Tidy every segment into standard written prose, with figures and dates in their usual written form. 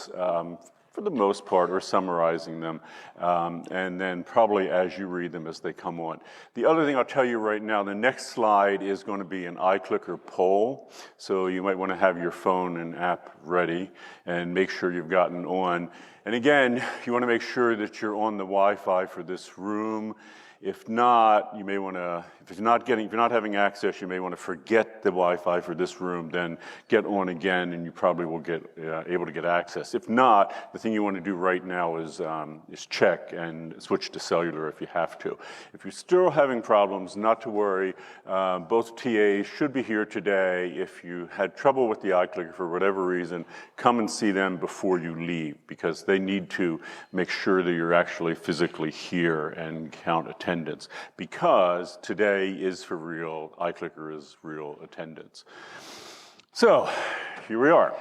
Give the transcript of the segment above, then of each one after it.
for the most part, or summarizing them, and then probably as you read them as they come on. The other thing I'll tell you right now, the next slide is going to be an iClicker poll, so you might want to have your phone and app ready and make sure you've gotten on. And again, you want to make sure that you're on the Wi-Fi for this room. If not, you may want to, if you're not having access, you may want to forget the Wi-Fi for this room, then get on again, and you probably will get able to get access. If not, the thing you want to do right now is check and switch to cellular if you have to. If you're still having problems, not to worry. Both TAs should be here today. If you had trouble with the iClicker for whatever reason, come and see them before you leave, because they need to make sure that you're actually physically here and count attendance, because today is for real, iClicker is real attendance. So here we are.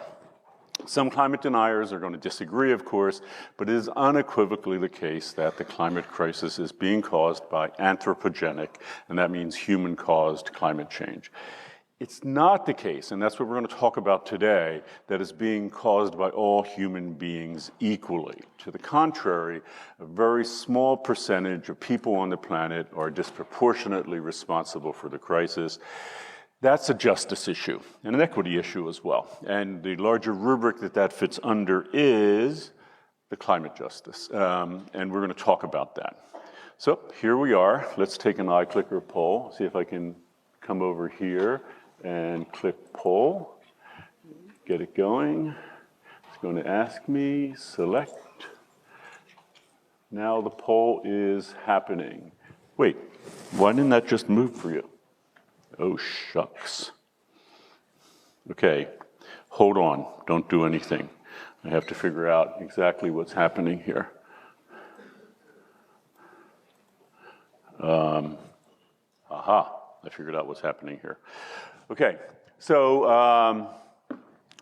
Some climate deniers are going to disagree, of course, but it is unequivocally the case that the climate crisis is being caused by anthropogenic, and that means human-caused climate change. It's not the case, and that's what we're going to talk about today, that is being caused by all human beings equally. To the contrary, a very small percentage of people on the planet are disproportionately responsible for the crisis. That's a justice issue and an equity issue as well. And the larger rubric that fits under is the climate justice, and we're going to talk about that. So here we are. Let's take an iClicker poll, see if I can come over here and click poll, get it going. It's going to ask me, select. Now the poll is happening. Wait, why didn't that just move for you? Oh, shucks. Okay, hold on, don't do anything. I have to figure out exactly what's happening here. Aha, I figured out what's happening here. Okay, so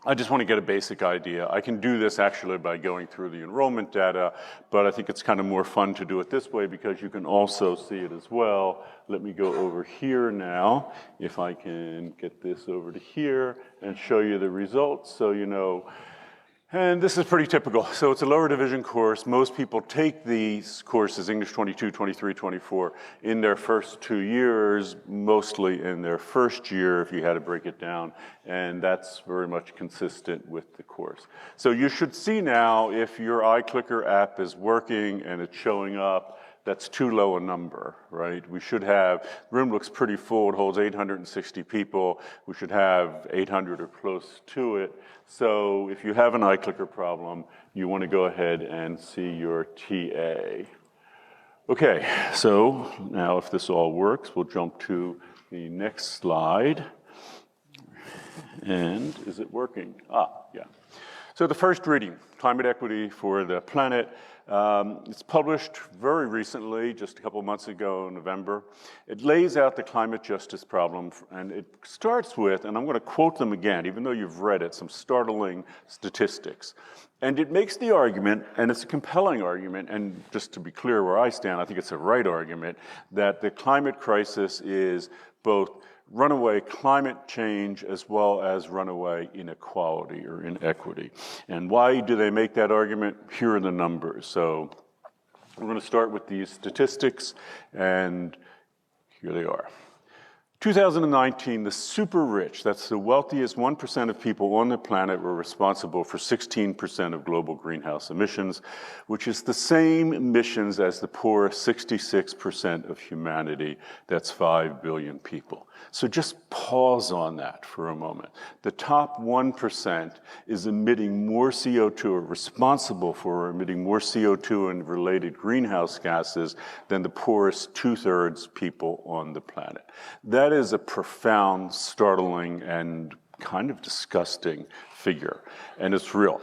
I just want to get a basic idea. I can do this actually by going through the enrollment data, but I think it's kind of more fun to do it this way because you can also see it as well. Let me go over here now, if I can get this over to here and show you the results so you know. And this is pretty typical. So it's a lower division course. Most people take these courses, English 22, 23, 24, in their first 2 years, mostly in their first year, if you had to break it down. And that's very much consistent with the course. So you should see now if your iClicker app is working and it's showing up, that's too low a number, right? We should have, the room looks pretty full, it holds 860 people. We should have 800 or close to it. So if you have an iClicker problem, you want to go ahead and see your TA. Okay, so now if this all works, we'll jump to the next slide. And is it working? Ah, yeah. So the first reading, Climate Equity for the Planet. It's published very recently, just a couple of months ago in November. It lays out the climate justice problem, and it starts with, and I'm going to quote them again, even though you've read it, some startling statistics. And it makes the argument, and it's a compelling argument, and just to be clear where I stand, I think it's a right argument, that the climate crisis is both runaway climate change as well as runaway inequality or inequity. And why do they make that argument? Here are the numbers. So we're going to start with these statistics, and here they are. 2019, the super rich, that's the wealthiest 1% of people on the planet, were responsible for 16% of global greenhouse emissions, which is the same emissions as the poor 66% of humanity. That's 5 billion people. So just pause on that for a moment. The top 1% is emitting more CO2, or responsible for emitting more CO2 and related greenhouse gases than the poorest 2/3 people on the planet. That is a profound, startling, and kind of disgusting figure, and it's real.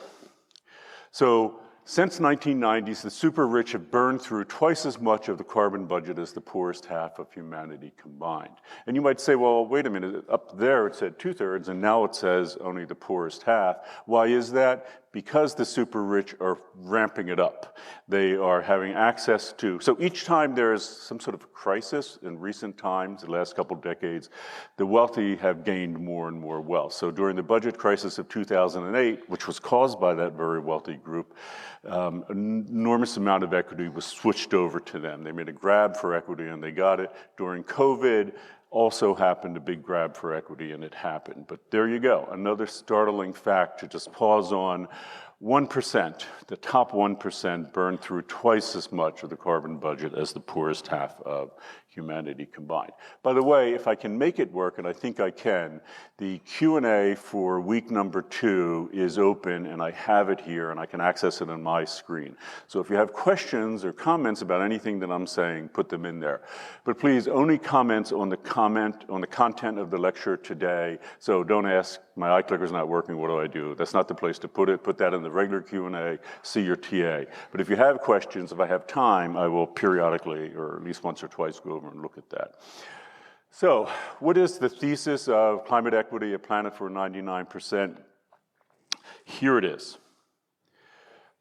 So since 1990s, the super rich have burned through twice as much of the carbon budget as the poorest half of humanity combined. And you might say, well, wait a minute, up there it said 2/3, and now it says only the poorest half. Why is that? because the super rich are ramping it up. They are having access to, so each time there is some sort of crisis in recent times, the last couple of decades, the wealthy have gained more and more wealth. So during the budget crisis of 2008, which was caused by that very wealthy group, an enormous amount of equity was switched over to them. They made a grab for equity and they got it. During COVID, also happened a big grab for equity, and it happened. But there you go, another startling fact to just pause on. 1%, the top 1% burned through twice as much of the carbon budget as the poorest half of humanity combined. By the way, if I can make it work, and I think I can, the Q&A for week number 2 is open, and I have it here, and I can access it on my screen. So if you have questions or comments about anything that I'm saying, put them in there. But please, only comments on the content of the lecture today. So don't ask, my iClicker's not working, what do I do? That's not the place to put it. Put that in the regular Q&A, see your TA. But if you have questions, if I have time, I will periodically, or at least once or twice, go over and look at that. So what is the thesis of climate equity, a planet for 99%? Here it is.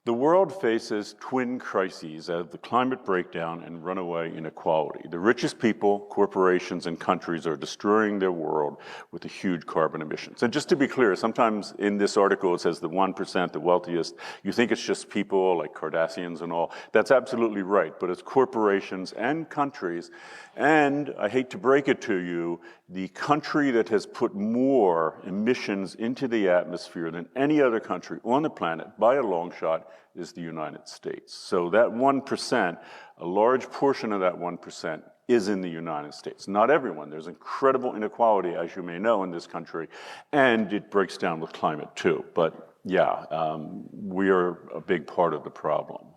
The world faces twin crises of the climate breakdown and runaway inequality. The richest people, corporations, and countries are destroying their world with the huge carbon emissions. And just to be clear, sometimes in this article it says the 1%, the wealthiest. You think it's just people like Kardashians and all. That's absolutely right, but it's corporations and countries. And I hate to break it to you, the country that has put more emissions into the atmosphere than any other country on the planet, by a long shot, is the United States. So that 1%, a large portion of that 1% is in the United States. Not everyone. There's incredible inequality, as you may know, in this country, and it breaks down with climate too. But yeah, we are a big part of the problem.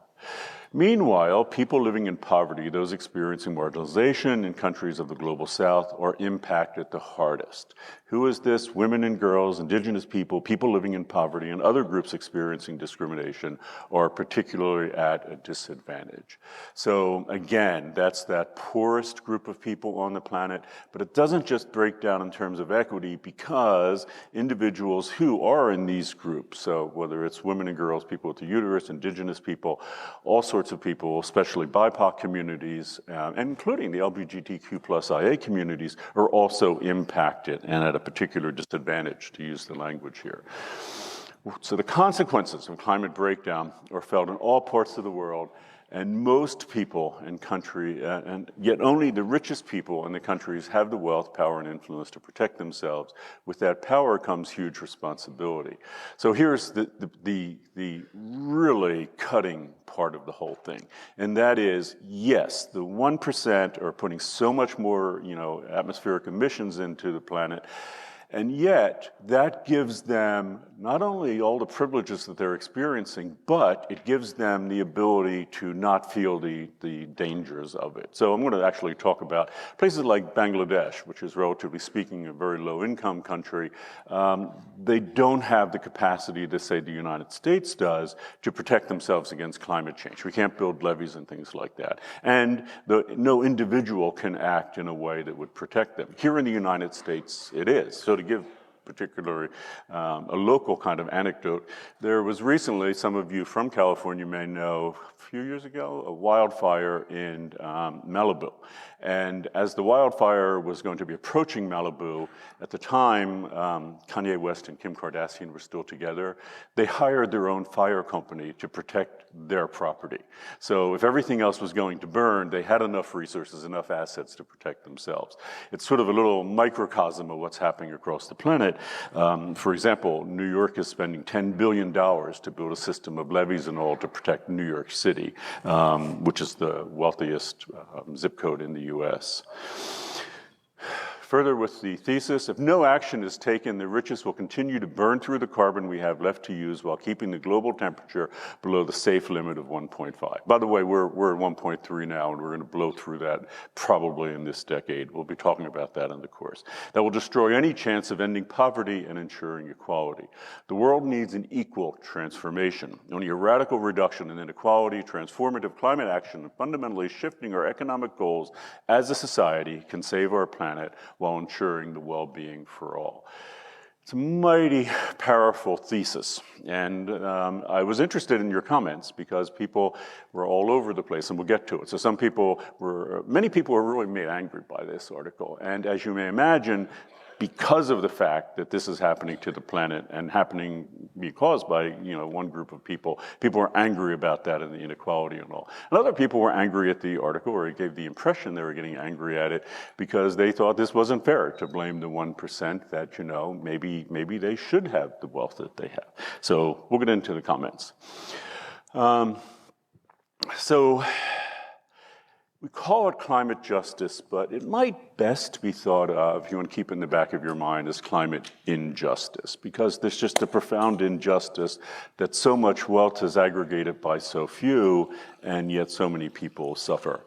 Meanwhile, people living in poverty, those experiencing marginalization in countries of the global south, are impacted the hardest. Who is this? Women and girls, indigenous people, people living in poverty, and other groups experiencing discrimination are particularly at a disadvantage. So again, that's that poorest group of people on the planet, but it doesn't just break down in terms of equity, because individuals who are in these groups, so whether it's women and girls, people with the uterus, indigenous people, all sorts of people, especially BIPOC communities, and including the LGBTQ+IA communities, are also impacted and at a particular disadvantage, to use the language here. So the consequences of climate breakdown are felt in all parts of the world, and most people in country, and yet only the richest people in the countries have the wealth, power, and influence to protect themselves. With that power comes huge responsibility. So here's the really cutting part of the whole thing, and that is, yes, the 1% are putting so much more, atmospheric emissions into the planet. And yet, that gives them not only all the privileges that they're experiencing, but it gives them the ability to not feel the dangers of it. So I'm going to actually talk about places like Bangladesh, which is relatively speaking a very low-income country. They don't have the capacity that, say, the United States does to protect themselves against climate change. We can't build levees and things like that. And no individual can act in a way that would protect them. Here in the United States, it is. So to give particularly a local kind of anecdote, there was recently, some of you from California may know, a few years ago, a wildfire in Malibu. And as the wildfire was going to be approaching Malibu, at the time, Kanye West and Kim Kardashian were still together. They hired their own fire company to protect their property. So if everything else was going to burn, they had enough resources, enough assets to protect themselves. It's sort of a little microcosm of what's happening across the planet. For example, New York is spending $10 billion to build a system of levees and all to protect New York City, which is the wealthiest zip code in the US. Further with the thesis, if no action is taken, the richest will continue to burn through the carbon we have left to use while keeping the global temperature below the safe limit of 1.5. By the way, we're at 1.3 now, and we're going to blow through that probably in this decade. We'll be talking about that in the course. That will destroy any chance of ending poverty and ensuring equality. The world needs an equal transformation. Only a radical reduction in inequality, transformative climate action, and fundamentally shifting our economic goals as a society can save our planet while ensuring the well-being for all. It's a mighty powerful thesis. And I was interested in your comments because people were all over the place, and we'll get to it. So many people were really made angry by this article. And as you may imagine, because of the fact that this is happening to the planet and happening because by one group of people, people were angry about that and the inequality and all. And other people were angry at the article, or it gave the impression they were getting angry at it because they thought this wasn't fair to blame the 1% that maybe they should have the wealth that they have. So we'll get into the comments. We call it climate justice, but it might best be thought of, if you want to keep in the back of your mind, as climate injustice, because there's just a profound injustice that so much wealth is aggregated by so few, and yet so many people suffer.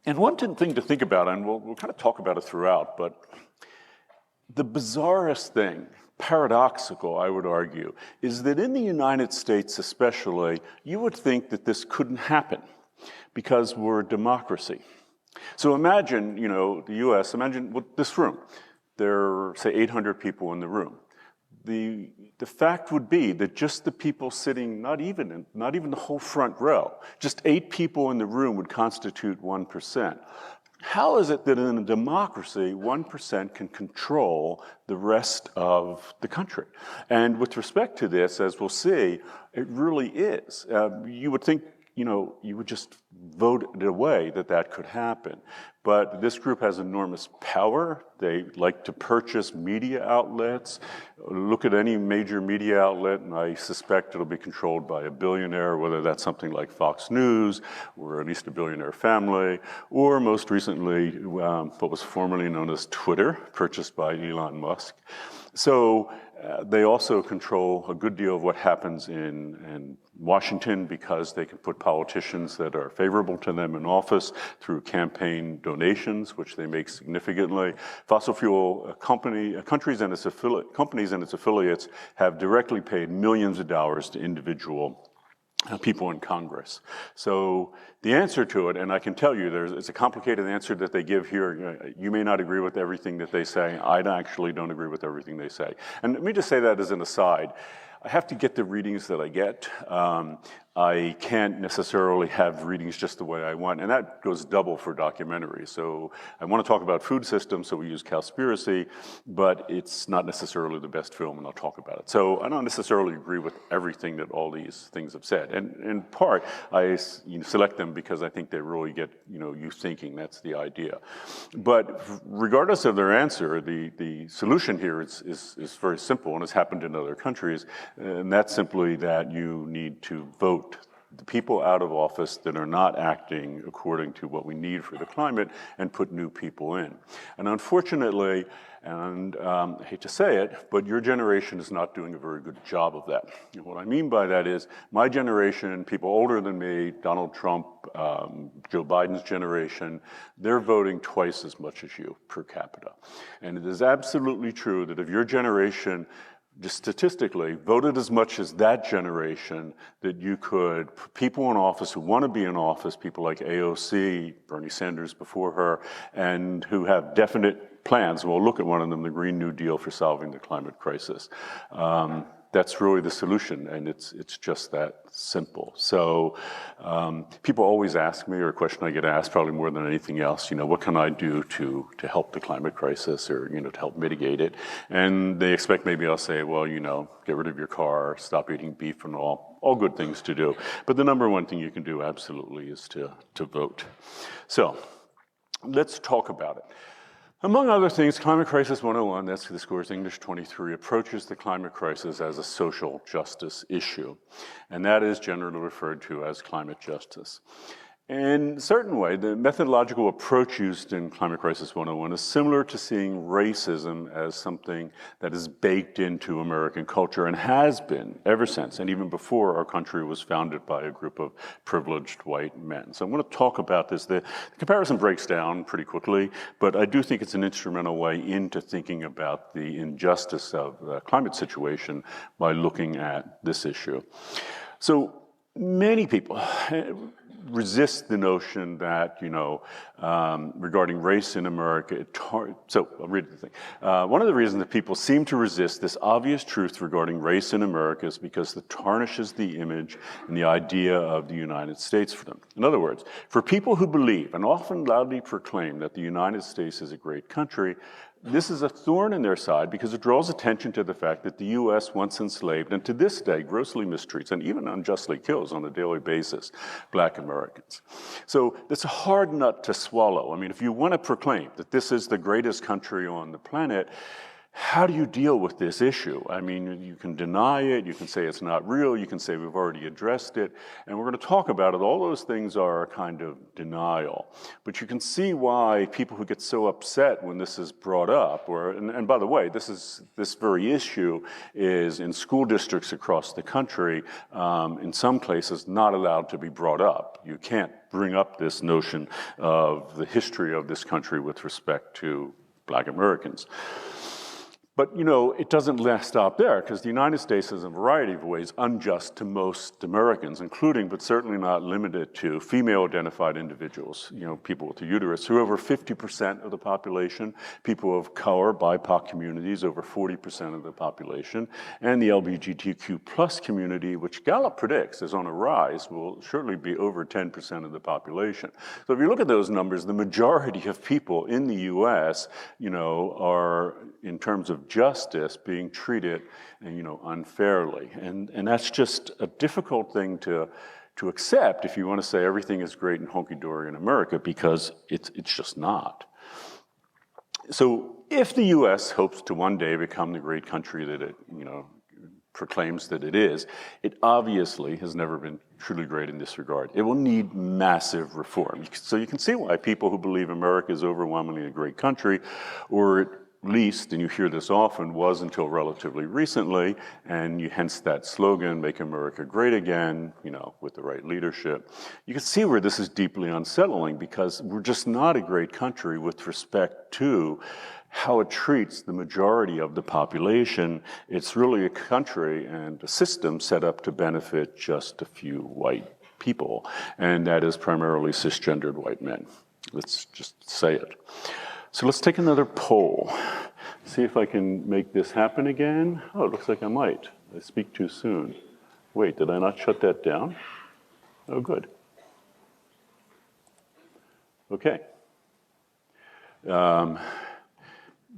And one thing to think about, and we'll kind of talk about it throughout, but the bizarrest thing, paradoxical, I would argue, is that in the United States especially, you would think that this couldn't happen, because we're a democracy. So imagine, the US, imagine this room. There are, say, 800 people in the room. The fact would be that just the people sitting, not even the whole front row, just 8 people in the room would constitute 1%. How is it that in a democracy, 1% can control the rest of the country? And with respect to this, as we'll see, it really is. You would think, you would just vote it away that could happen. But this group has enormous power. They like to purchase media outlets. Look at any major media outlet, and I suspect it'll be controlled by a billionaire, whether that's something like Fox News, or at least a billionaire family, or most recently, what was formerly known as Twitter, purchased by Elon Musk. So they also control a good deal of what happens in Washington because they can put politicians that are favorable to them in office through campaign donations, which they make significantly. Fossil fuel countries and its affiliates have directly paid millions of dollars to individual people in Congress. So the answer to it, and I can tell you it's a complicated answer that they give here. You may not agree with everything that they say. I actually don't agree with everything they say. And let me just say that as an aside. I have to get the readings that I get. I can't necessarily have readings just the way I want, and that goes double for documentaries. So I want to talk about food systems, so we use Cowspiracy, but it's not necessarily the best film, and I'll talk about it. So I don't necessarily agree with everything that all these things have said, and in part, I select them because I think they really get you thinking. That's the idea. But regardless of their answer, the solution here is very simple, and has happened in other countries, and that's simply that you need to vote the people out of office that are not acting according to what we need for the climate and put new people in. And unfortunately, and I hate to say it, but your generation is not doing a very good job of that. And what I mean by that is my generation, people older than me, Donald Trump, Joe Biden's generation, they're voting twice as much as you per capita. And it is absolutely true that if your generation just statistically voted as much as that generation, that you could put people in office who want to be in office, people like AOC, Bernie Sanders before her, and who have definite plans. We'll look at one of them, the Green New Deal for solving the climate crisis. That's really the solution, and it's just that simple. So people always ask me, or a question I get asked probably more than anything else, what can I do to help the climate crisis, or to help mitigate it? And they expect maybe I'll say, well, get rid of your car, stop eating beef, and all good things to do. But the number one thing you can do absolutely is to vote. So let's talk about it. Among other things, Climate Crisis 101, that's the Scores English 23, approaches the climate crisis as a social justice issue. And that is generally referred to as climate justice. In a certain way, the methodological approach used in Climate Crisis 101 is similar to seeing racism as something that is baked into American culture and has been ever since, and even before our country was founded by a group of privileged white men. So I want to talk about this. The comparison breaks down pretty quickly, but I do think it's an instrumental way into thinking about the injustice of the climate situation by looking at this issue. So Many people resist the notion that, regarding race in America, so I'll read the thing. One of the reasons that people seem to resist this obvious truth regarding race in America is because it tarnishes the image and the idea of the United States for them. In other words, for people who believe and often loudly proclaim that the United States is a great country, this is a thorn in their side because it draws attention to the fact that the U.S. once enslaved and to this day grossly mistreats and even unjustly kills on a daily basis Black Americans. So it's a hard nut to swallow. I mean, if you want to proclaim that this is the greatest country on the planet, how do you deal with this issue? I mean, you can deny it, you can say it's not real, you can say we've already addressed it, and we're going to talk about it. All those things are a kind of denial. But you can see why people who get so upset when this is brought up, and by the way, this very issue is in school districts across the country, in some places not allowed to be brought up. You can't bring up this notion of the history of this country with respect to Black Americans. But, it doesn't stop there, because the United States is in a variety of ways unjust to most Americans, including, but certainly not limited to, female-identified individuals, people with a uterus, who are over 50% of the population, people of color, BIPOC communities, over 40% of the population, and the LGBTQ plus community, which Gallup predicts is on a rise, will surely be over 10% of the population. So if you look at those numbers, the majority of people in the U.S., are, in terms of justice, being treated, unfairly. And that's just a difficult thing to accept if you want to say everything is great and hunky-dory in America, because it's just not. So if the U.S. hopes to one day become the great country that it, proclaims that it is, it obviously has never been truly great in this regard. It will need massive reform. So you can see why people who believe America is overwhelmingly a great country, or at least, and you hear this often, was until relatively recently, and hence that slogan, "Make America Great Again," with the right leadership. You can see where this is deeply unsettling, because we're just not a great country with respect to how it treats the majority of the population. It's really a country and a system set up to benefit just a few white people, and that is primarily cisgendered white men. Let's just say it. So let's take another poll. See if I can make this happen again. Oh, it looks like I might. I speak too soon. Wait, did I not shut that down? Oh, good. Okay.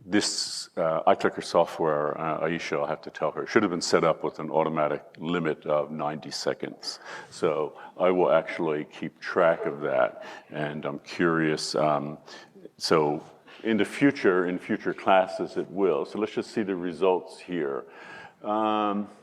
This iClicker software, Aisha, I'll have to tell her, should have been set up with an automatic limit of 90 seconds. So I will actually keep track of that, and I'm curious. So in future classes, it will. So let's just see the results here.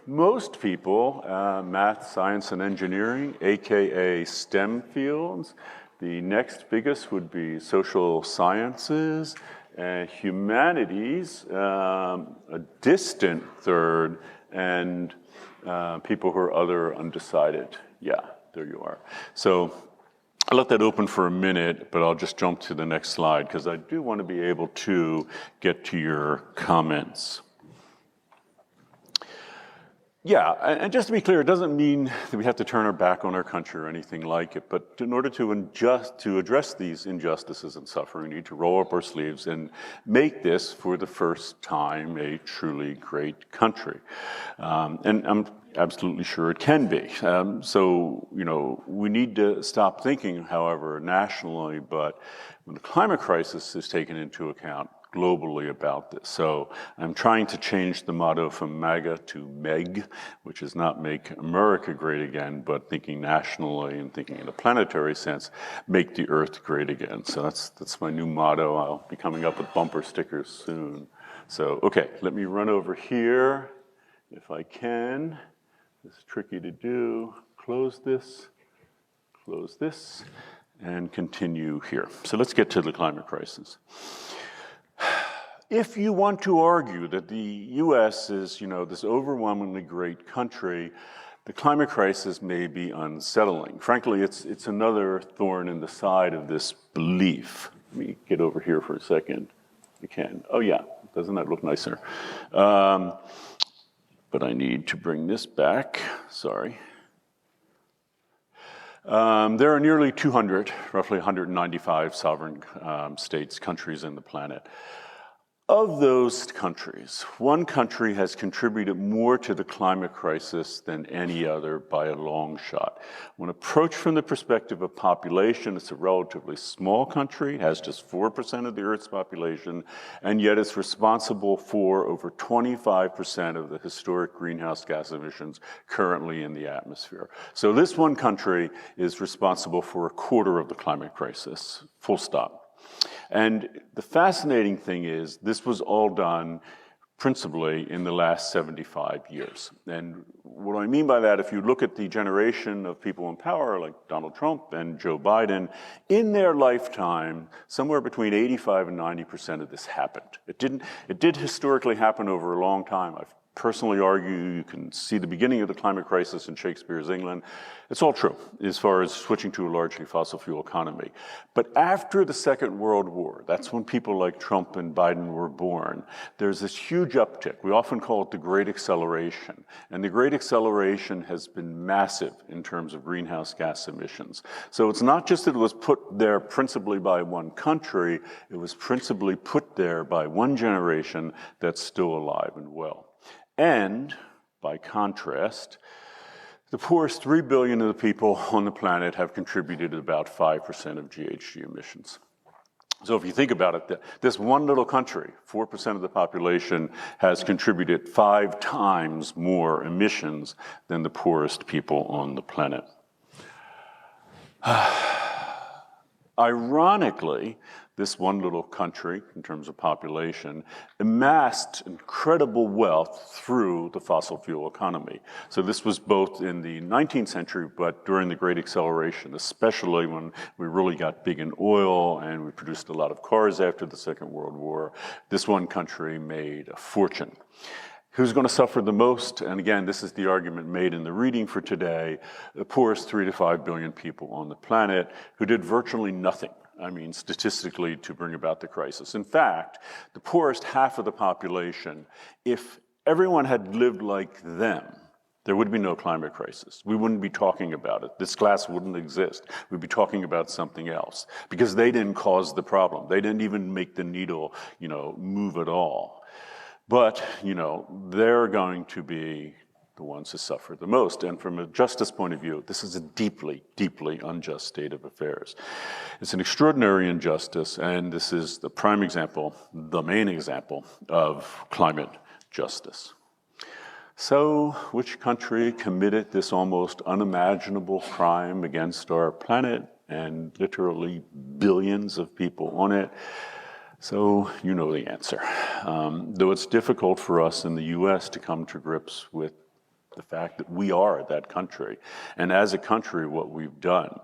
Most people, math, science, and engineering, AKA STEM fields. The next biggest would be social sciences, humanities, a distant third, and people who are other undecided. Yeah, there you are. So I'll let that open for a minute, but I'll just jump to the next slide, because I do want to be able to get to your comments. Yeah, and just to be clear, it doesn't mean that we have to turn our back on our country or anything like it, but in order to address these injustices and suffering, we need to roll up our sleeves and make this, for the first time, a truly great country. And I'm absolutely sure it can be. So, we need to stop thinking, however, nationally, but when the climate crisis is taken into account, globally about this. So I'm trying to change the motto from MAGA to MEG, which is not Make America Great Again, but thinking nationally and thinking in a planetary sense, make the Earth great again. So that's my new motto. I'll be coming up with bumper stickers soon. So, okay, let me run over here if I can. It's tricky to do. Close this, and continue here. So let's get to the climate crisis. If you want to argue that the U.S. is, this overwhelmingly great country, the climate crisis may be unsettling. Frankly, it's another thorn in the side of this belief. Let me get over here for a second. I can. Oh yeah, doesn't that look nicer? But I need to bring this back. Sorry. There are nearly 200, roughly 195 sovereign states, countries in the planet. Of those countries, one country has contributed more to the climate crisis than any other by a long shot. When approached from the perspective of population, it's a relatively small country, has just 4% of the Earth's population, and yet it's responsible for over 25% of the historic greenhouse gas emissions currently in the atmosphere. So this one country is responsible for a quarter of the climate crisis, full stop. And the fascinating thing is, this was all done principally in the last 75 years. And what I mean by that, if you look at the generation of people in power, like Donald Trump and Joe Biden, in their lifetime, somewhere between 85 and 90% of this happened. It did historically happen over a long time. I've personally argue you can see the beginning of the climate crisis in Shakespeare's England. It's all true as far as switching to a largely fossil fuel economy. But after the Second World War, that's when people like Trump and Biden were born, there's this huge uptick. We often call it the Great Acceleration. And the Great Acceleration has been massive in terms of greenhouse gas emissions. So it's not just that it was put there principally by one country, it was principally put there by one generation that's still alive and well. And, by contrast, the poorest 3 billion of the people on the planet have contributed about 5% of GHG emissions. So if you think about it, this one little country, 4% of the population, has contributed 5 times more emissions than the poorest people on the planet. Ironically, this one little country, in terms of population, amassed incredible wealth through the fossil fuel economy. So this was both in the 19th century, but during the Great Acceleration, especially when we really got big in oil and we produced a lot of cars after the Second World War, this one country made a fortune. Who's going to suffer the most? And again, this is the argument made in the reading for today, the poorest 3 to 5 billion people on the planet who did virtually nothing. I mean, statistically, to bring about the crisis. In fact, the poorest half of the population, if everyone had lived like them, there would be no climate crisis. We wouldn't be talking about it. This class wouldn't exist. We'd be talking about something else because they didn't cause the problem. They didn't even make the needle, move at all. But, they're going to be the ones who suffer the most. And from a justice point of view, this is a deeply, deeply unjust state of affairs. It's an extraordinary injustice, and this is the prime example, the main example of climate justice. So, which country committed this almost unimaginable crime against our planet and literally billions of people on it? So you know the answer. Though it's difficult for us in the US to come to grips with the fact that we are that country, and as a country, what we've done.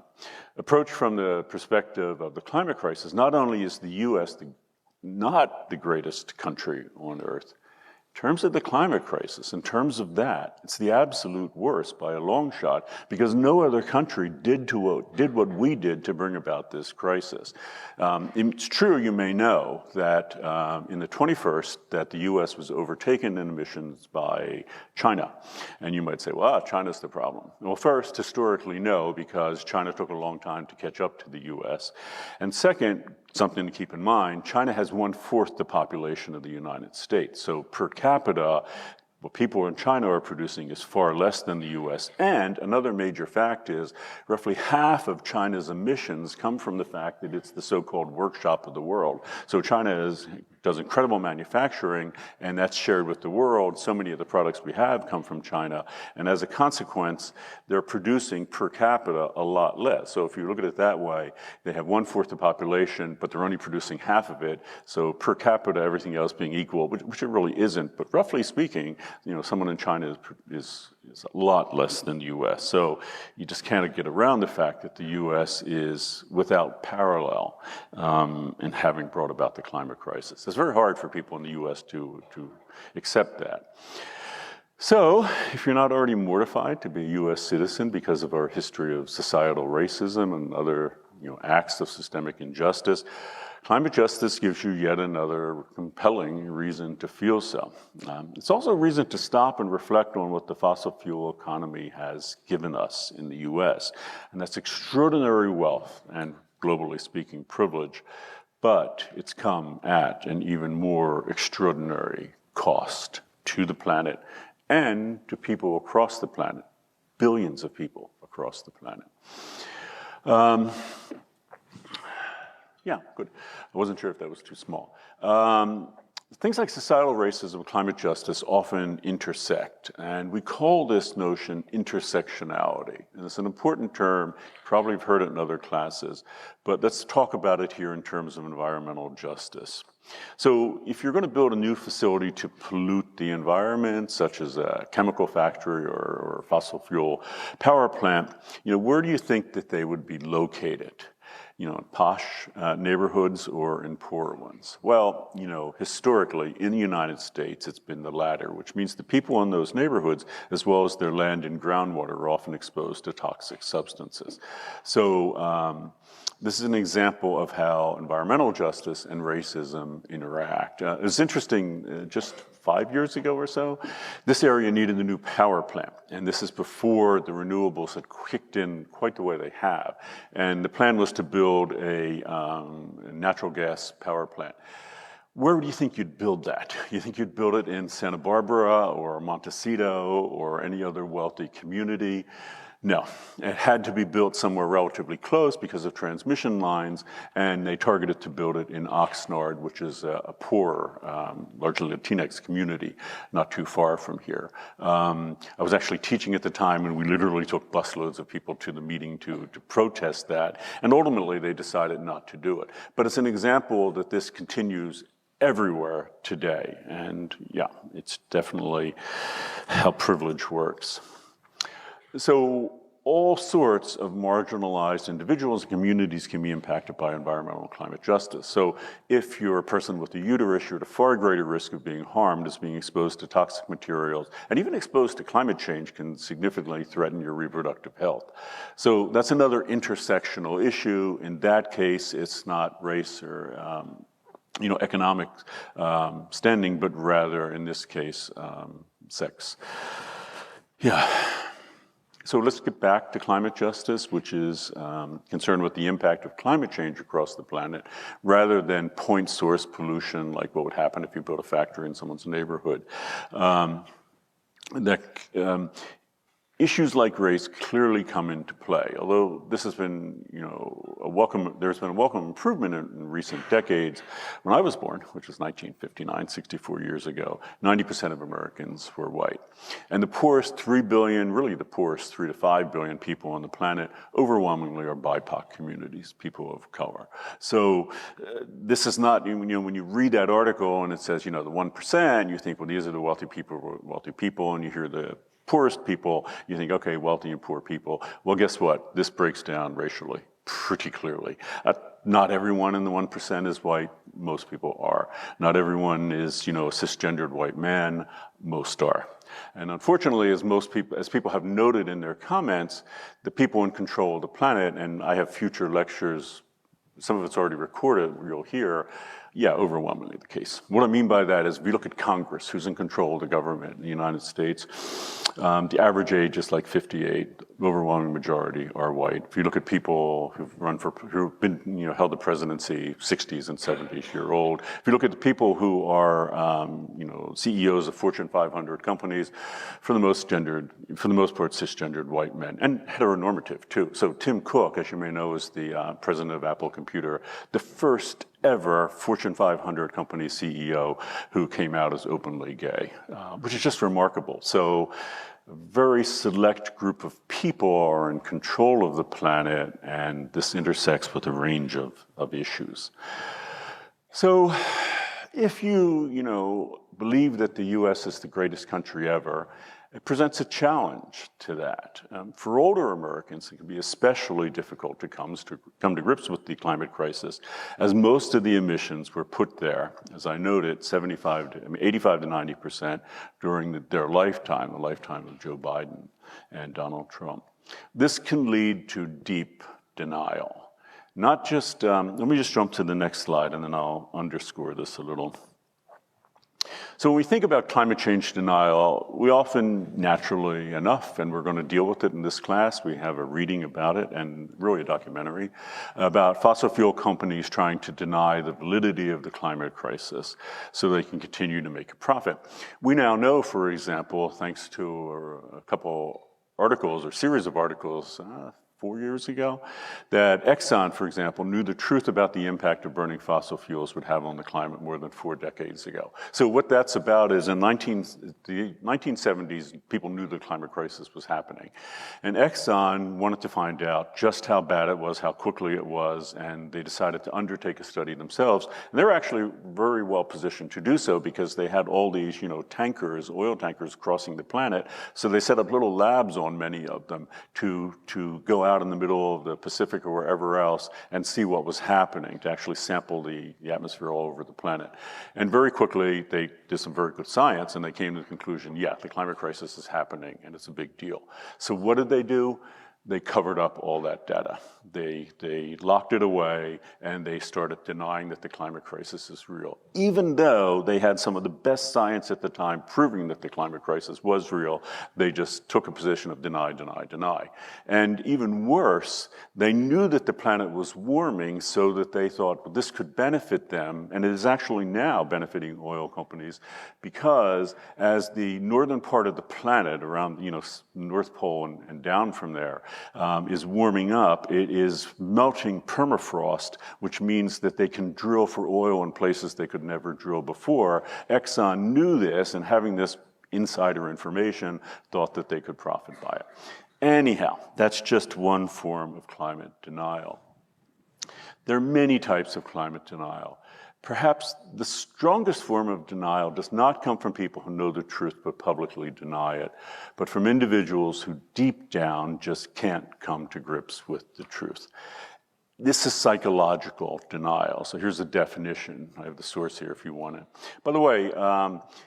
Approach from the perspective of the climate crisis, not only is the US not the greatest country on Earth, in terms of the climate crisis, in terms of that, it's the absolute worst by a long shot because no other country did what we did to bring about this crisis. It's true, you may know, that in the 21st, that the US was overtaken in emissions by China. And you might say, well, China's the problem. Well, first, historically, no, because China took a long time to catch up to the US. And second, something to keep in mind, China has 1/4 the population of the United States. So per capita, what people in China are producing is far less than the US. And another major fact is roughly half of China's emissions come from the fact that it's the so-called workshop of the world. So China does incredible manufacturing, and that's shared with the world. So many of the products we have come from China. And as a consequence, they're producing per capita a lot less. So if you look at it that way, they have 1/4 the population, but they're only producing half of it. So per capita, everything else being equal, which it really isn't. But roughly speaking, someone in China is a lot less than the US. So you just can't get around the fact that the US is without parallel in having brought about the climate crisis. It's very hard for people in the US to accept that. So, if you're not already mortified to be a US citizen because of our history of societal racism and other acts of systemic injustice, Climate justice gives you yet another compelling reason to feel so. It's also a reason to stop and reflect on what the fossil fuel economy has given us in the US, and that's extraordinary wealth and, globally speaking, privilege, but it's come at an even more extraordinary cost to the planet and to people across the planet, billions of people across the planet. Yeah, good. I wasn't sure if that was too small. Things like societal racism and climate justice often intersect, and we call this notion intersectionality. And it's an important term, you probably have heard it in other classes, but let's talk about it here in terms of environmental justice. So if you're going to build a new facility to pollute the environment, such as a chemical factory or fossil fuel power plant, where do you think that they would be located? In posh neighborhoods or in poor ones? Well, historically in the United States, it's been the latter, which means the people in those neighborhoods, as well as their land and groundwater, are often exposed to toxic substances. So this is an example of how environmental justice and racism interact. It was interesting, just 5 years ago or so, this area needed a new power plant. And this is before the renewables had kicked in quite the way they have. And the plan was to build a natural gas power plant. Where do you think you'd build that? You think you'd build it in Santa Barbara or Montecito or any other wealthy community? No, it had to be built somewhere relatively close because of transmission lines, and they targeted to build it in Oxnard, which is a poor, largely Latinx community, not too far from here. I was actually teaching at the time, and we literally took busloads of people to the meeting to protest that, and ultimately they decided not to do it. But it's an example that this continues everywhere today, and yeah, it's definitely how privilege works. So all sorts of marginalized individuals and communities can be impacted by environmental and climate justice. So if you're a person with a uterus, you're at a far greater risk of being harmed as being exposed to toxic materials, and even exposed to climate change can significantly threaten your reproductive health. So that's another intersectional issue. In that case, it's not race or economic standing, but rather, in this case, sex. Yeah. So let's get back to climate justice, which is concerned with the impact of climate change across the planet, rather than point source pollution, like what would happen if you built a factory in someone's neighborhood. Issues like race clearly come into play, although this has been, there's been a welcome improvement in recent decades. When I was born, which was 1959, 64 years ago, 90% of Americans were white. And the poorest 3 billion, really the poorest 3 to 5 billion people on the planet, overwhelmingly are BIPOC communities, people of color. So this is not, when you read that article and it says, the 1%, you think, well, these are the wealthy people, and you hear the poorest people, you think, okay, wealthy and poor people. Well, guess what? This breaks down racially pretty clearly. Not everyone in the 1% is white. Most people are. Not everyone is, a cisgendered white man. Most are. And unfortunately, as people have noted in their comments, the people in control of the planet, and I have future lectures, some of it's already recorded, you'll hear, yeah, overwhelmingly the case. What I mean by that is, if you look at Congress, who's in control of the government in the United States, the average age is like 58. The overwhelming majority are white. If you look at people who've been, held the presidency, 60s and 70s year old. If you look at the people who are, CEOs of Fortune 500 companies, for the most part, cisgendered white men, and heteronormative too. So Tim Cook, as you may know, is the president of Apple Computer, the first ever Fortune 500 company CEO who came out as openly gay, which is just remarkable. So a very select group of people are in control of the planet, and this intersects with a range of issues. So if you, believe that the US is the greatest country ever, it presents a challenge to that. For older Americans, it can be especially difficult to come to grips with the climate crisis, as most of the emissions were put there, as I noted, 85 to 90% during their lifetime, the lifetime of Joe Biden and Donald Trump. This can lead to deep denial. Not just, let me just jump to the next slide and then I'll underscore this a little. So when we think about climate change denial, we often, naturally enough, and we're going to deal with it in this class, we have a reading about it and really a documentary about fossil fuel companies trying to deny the validity of the climate crisis so they can continue to make a profit. We now know, for example, thanks to a couple articles or series of articles 4 years ago, that Exxon, for example, knew the truth about the impact of burning fossil fuels would have on the climate more than 4 decades ago. So what that's about is in the 1970s, people knew the climate crisis was happening. And Exxon wanted to find out just how bad it was, how quickly it was, and they decided to undertake a study themselves. And they were actually very well positioned to do so because they had all these, tankers, oil tankers crossing the planet. So they set up little labs on many of them to go out in the middle of the Pacific or wherever else and see what was happening, to actually sample the atmosphere all over the planet. And very quickly, they did some very good science and they came to the conclusion, yeah, the climate crisis is happening and it's a big deal. So what did they do? They covered up all that data. They locked it away and they started denying that the climate crisis is real. Even though they had some of the best science at the time proving that the climate crisis was real, they just took a position of deny, deny, deny. And even worse, they knew that the planet was warming so that they thought, well, this could benefit them, and it is actually now benefiting oil companies because as the northern part of the planet around, North Pole and down from there, is warming up, it is melting permafrost, which means that they can drill for oil in places they could never drill before. Exxon knew this, and having this insider information, thought that they could profit by it. Anyhow, that's just one form of climate denial. There are many types of climate denial. Perhaps the strongest form of denial does not come from people who know the truth but publicly deny it, but from individuals who deep down just can't come to grips with the truth. This is psychological denial. So here's a definition. I have the source here if you want it. By the way,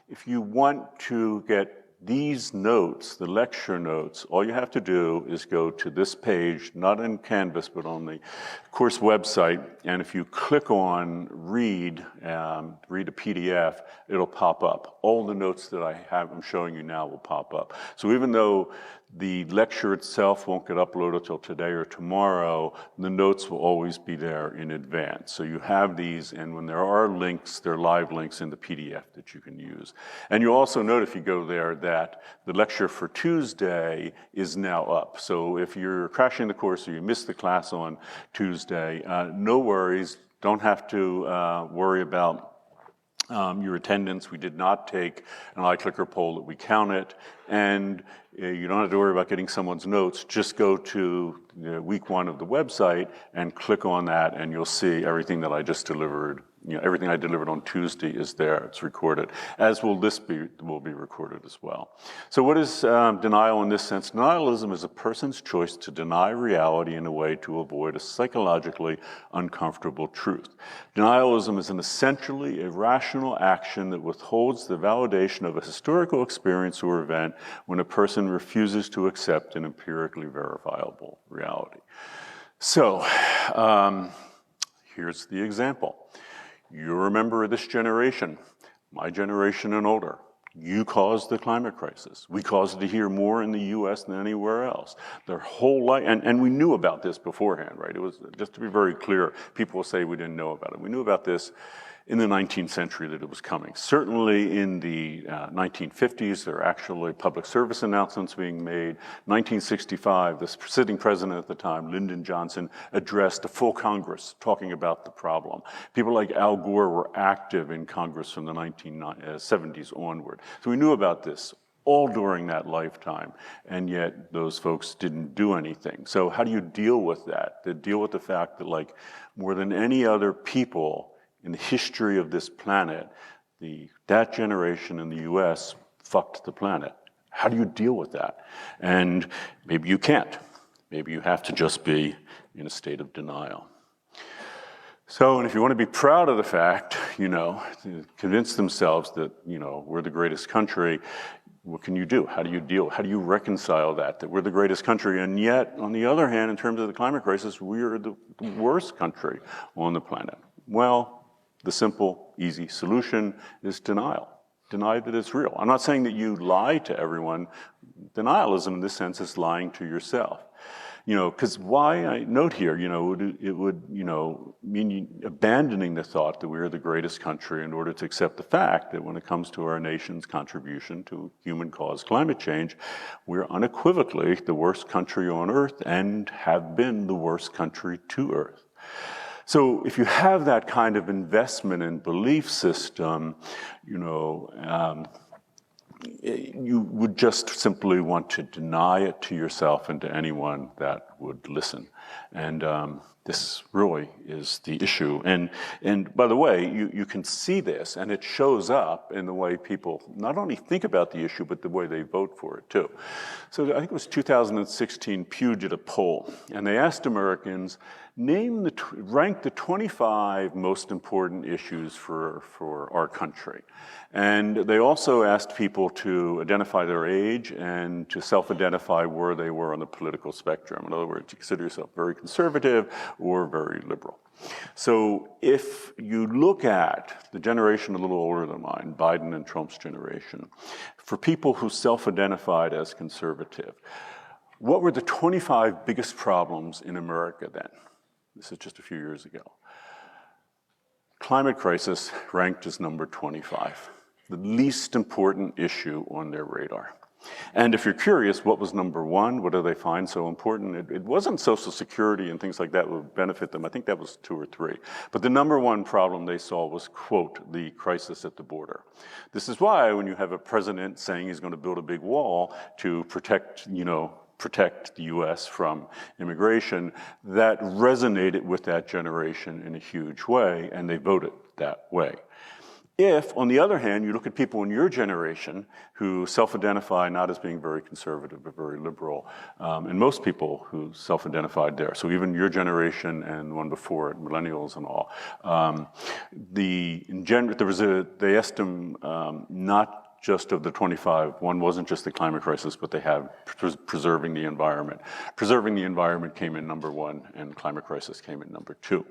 if you want to get these notes, the lecture notes, all you have to do is go to this page, not in Canvas, but on the course website, and if you click on read a PDF, it'll pop up. All the notes that I'm showing you now will pop up. So even though the lecture itself won't get uploaded until today or tomorrow, the notes will always be there in advance. So you have these, and when there are links, there are live links in the PDF that you can use. And you'll also note if you go there that the lecture for Tuesday is now up. So if you're crashing the course or you missed the class on Tuesday, no worries. Don't have to worry about your attendance. We did not take an iClicker poll that we counted, and you don't have to worry about getting someone's notes. Just go to week 1 of the website and click on that, and you'll see everything that I just delivered. Everything I delivered on Tuesday is there. It's recorded, as will this will be recorded as well. So what is denial in this sense? Denialism is a person's choice to deny reality in a way to avoid a psychologically uncomfortable truth. Denialism is an essentially irrational action that withholds the validation of a historical experience or event when a person refuses to accept an empirically verifiable reality. So here's the example. You're a member of this generation, my generation and older. You caused the climate crisis. We caused it here more in the US than anywhere else. Their whole life, and we knew about this beforehand, right? It was, just to be very clear, people will say we didn't know about it. We knew about this in the 19th century that it was coming. Certainly in the 1950s, there are actually public service announcements being made. 1965, the sitting president at the time, Lyndon Johnson, addressed a full Congress talking about the problem. People like Al Gore were active in Congress from the 1970s onward. So we knew about this all during that lifetime, and yet those folks didn't do anything. So how do you deal with that? To deal with the fact that, like, more than any other people in the history of this planet, that generation in the US fucked the planet. How do you deal with that? And maybe you can't. Maybe you have to just be in a state of denial. So, and if you want to be proud of the fact, convince themselves that, we're the greatest country, what can you do? How do you deal? How do you reconcile that we're the greatest country, and yet, on the other hand, in terms of the climate crisis, we are the worst country on the planet? Well, the simple, easy solution is denial. Deny that it's real. I'm not saying that you lie to everyone. Denialism, in this sense, is lying to yourself. Because why I note here, it would mean abandoning the thought that we are the greatest country in order to accept the fact that when it comes to our nation's contribution to human-caused climate change, we're unequivocally the worst country on Earth and have been the worst country to Earth. So if you have that kind of investment and belief system, you would just simply want to deny it to yourself and to anyone that would listen. And this really is the issue. And by the way, you can see this, and it shows up in the way people not only think about the issue, but the way they vote for it too. So I think it was 2016, Pew did a poll, and they asked Americans, rank the 25 most important issues for our country. And they also asked people to identify their age and to self-identify where they were on the political spectrum. In other words, you consider yourself very conservative or very liberal. So if you look at the generation a little older than mine, Biden and Trump's generation, for people who self-identified as conservative, what were the 25 biggest problems in America then? This is just a few years ago. Climate crisis ranked as number 25, the least important issue on their radar. And if you're curious, what was number one? What do they find so important? It wasn't Social Security and things like that would benefit them. I think that was 2 or 3. But the number one problem they saw was, quote, the crisis at the border. This is why when you have a president saying he's going to build a big wall to protect the U.S. from immigration, that resonated with that generation in a huge way, and they voted that way. If, on the other hand, you look at people in your generation who self-identify not as being very conservative but very liberal, and most people who self-identified there, so even your generation and one before it, millennials and all, they estimate not just of the 25, one wasn't just the climate crisis, but they have preserving the environment. Preserving the environment came in number 1, and climate crisis came in number 2.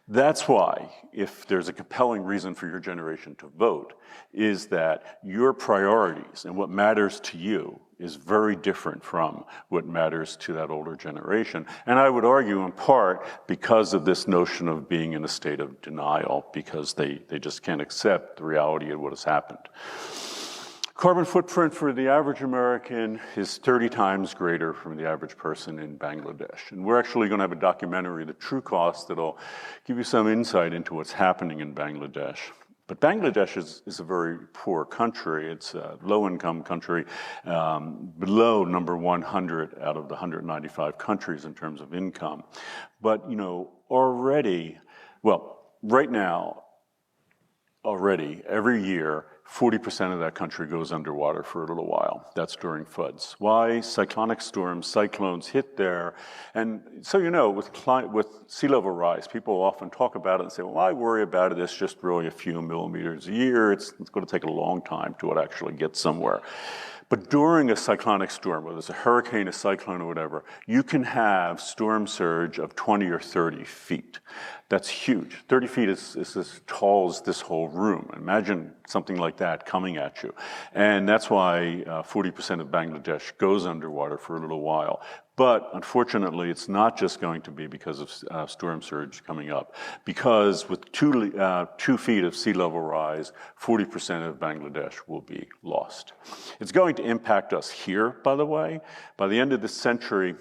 That's why, if there's a compelling reason for your generation to vote, is that your priorities and what matters to you is very different from what matters to that older generation. And I would argue in part because of this notion of being in a state of denial, because they just can't accept the reality of what has happened. Carbon footprint for the average American is 30 times greater from the average person in Bangladesh. And we're actually going to have a documentary, The True Cost, that'll give you some insight into what's happening in Bangladesh. But Bangladesh is a very poor country. It's a low-income country, below number 100 out of the 195 countries in terms of income. But, right now, every year, 40% of that country goes underwater for a little while. That's during floods. Why? Cyclonic storms, cyclones hit there. And so with sea level rise, people often talk about it and say, well, why worry about it? It's just really a few millimeters a year. It's going to take a long time to actually get somewhere. But during a cyclonic storm, whether it's a hurricane, a cyclone, or whatever, you can have storm surge of 20 or 30 feet. That's huge. 30 feet is as tall as this whole room. Imagine something like that coming at you. And that's why 40% of Bangladesh goes underwater for a little while. But unfortunately, it's not just going to be because of storm surge coming up. Because with 2 feet of sea level rise, 40% of Bangladesh will be lost. It's going to impact us here, by the way. By the end of this century,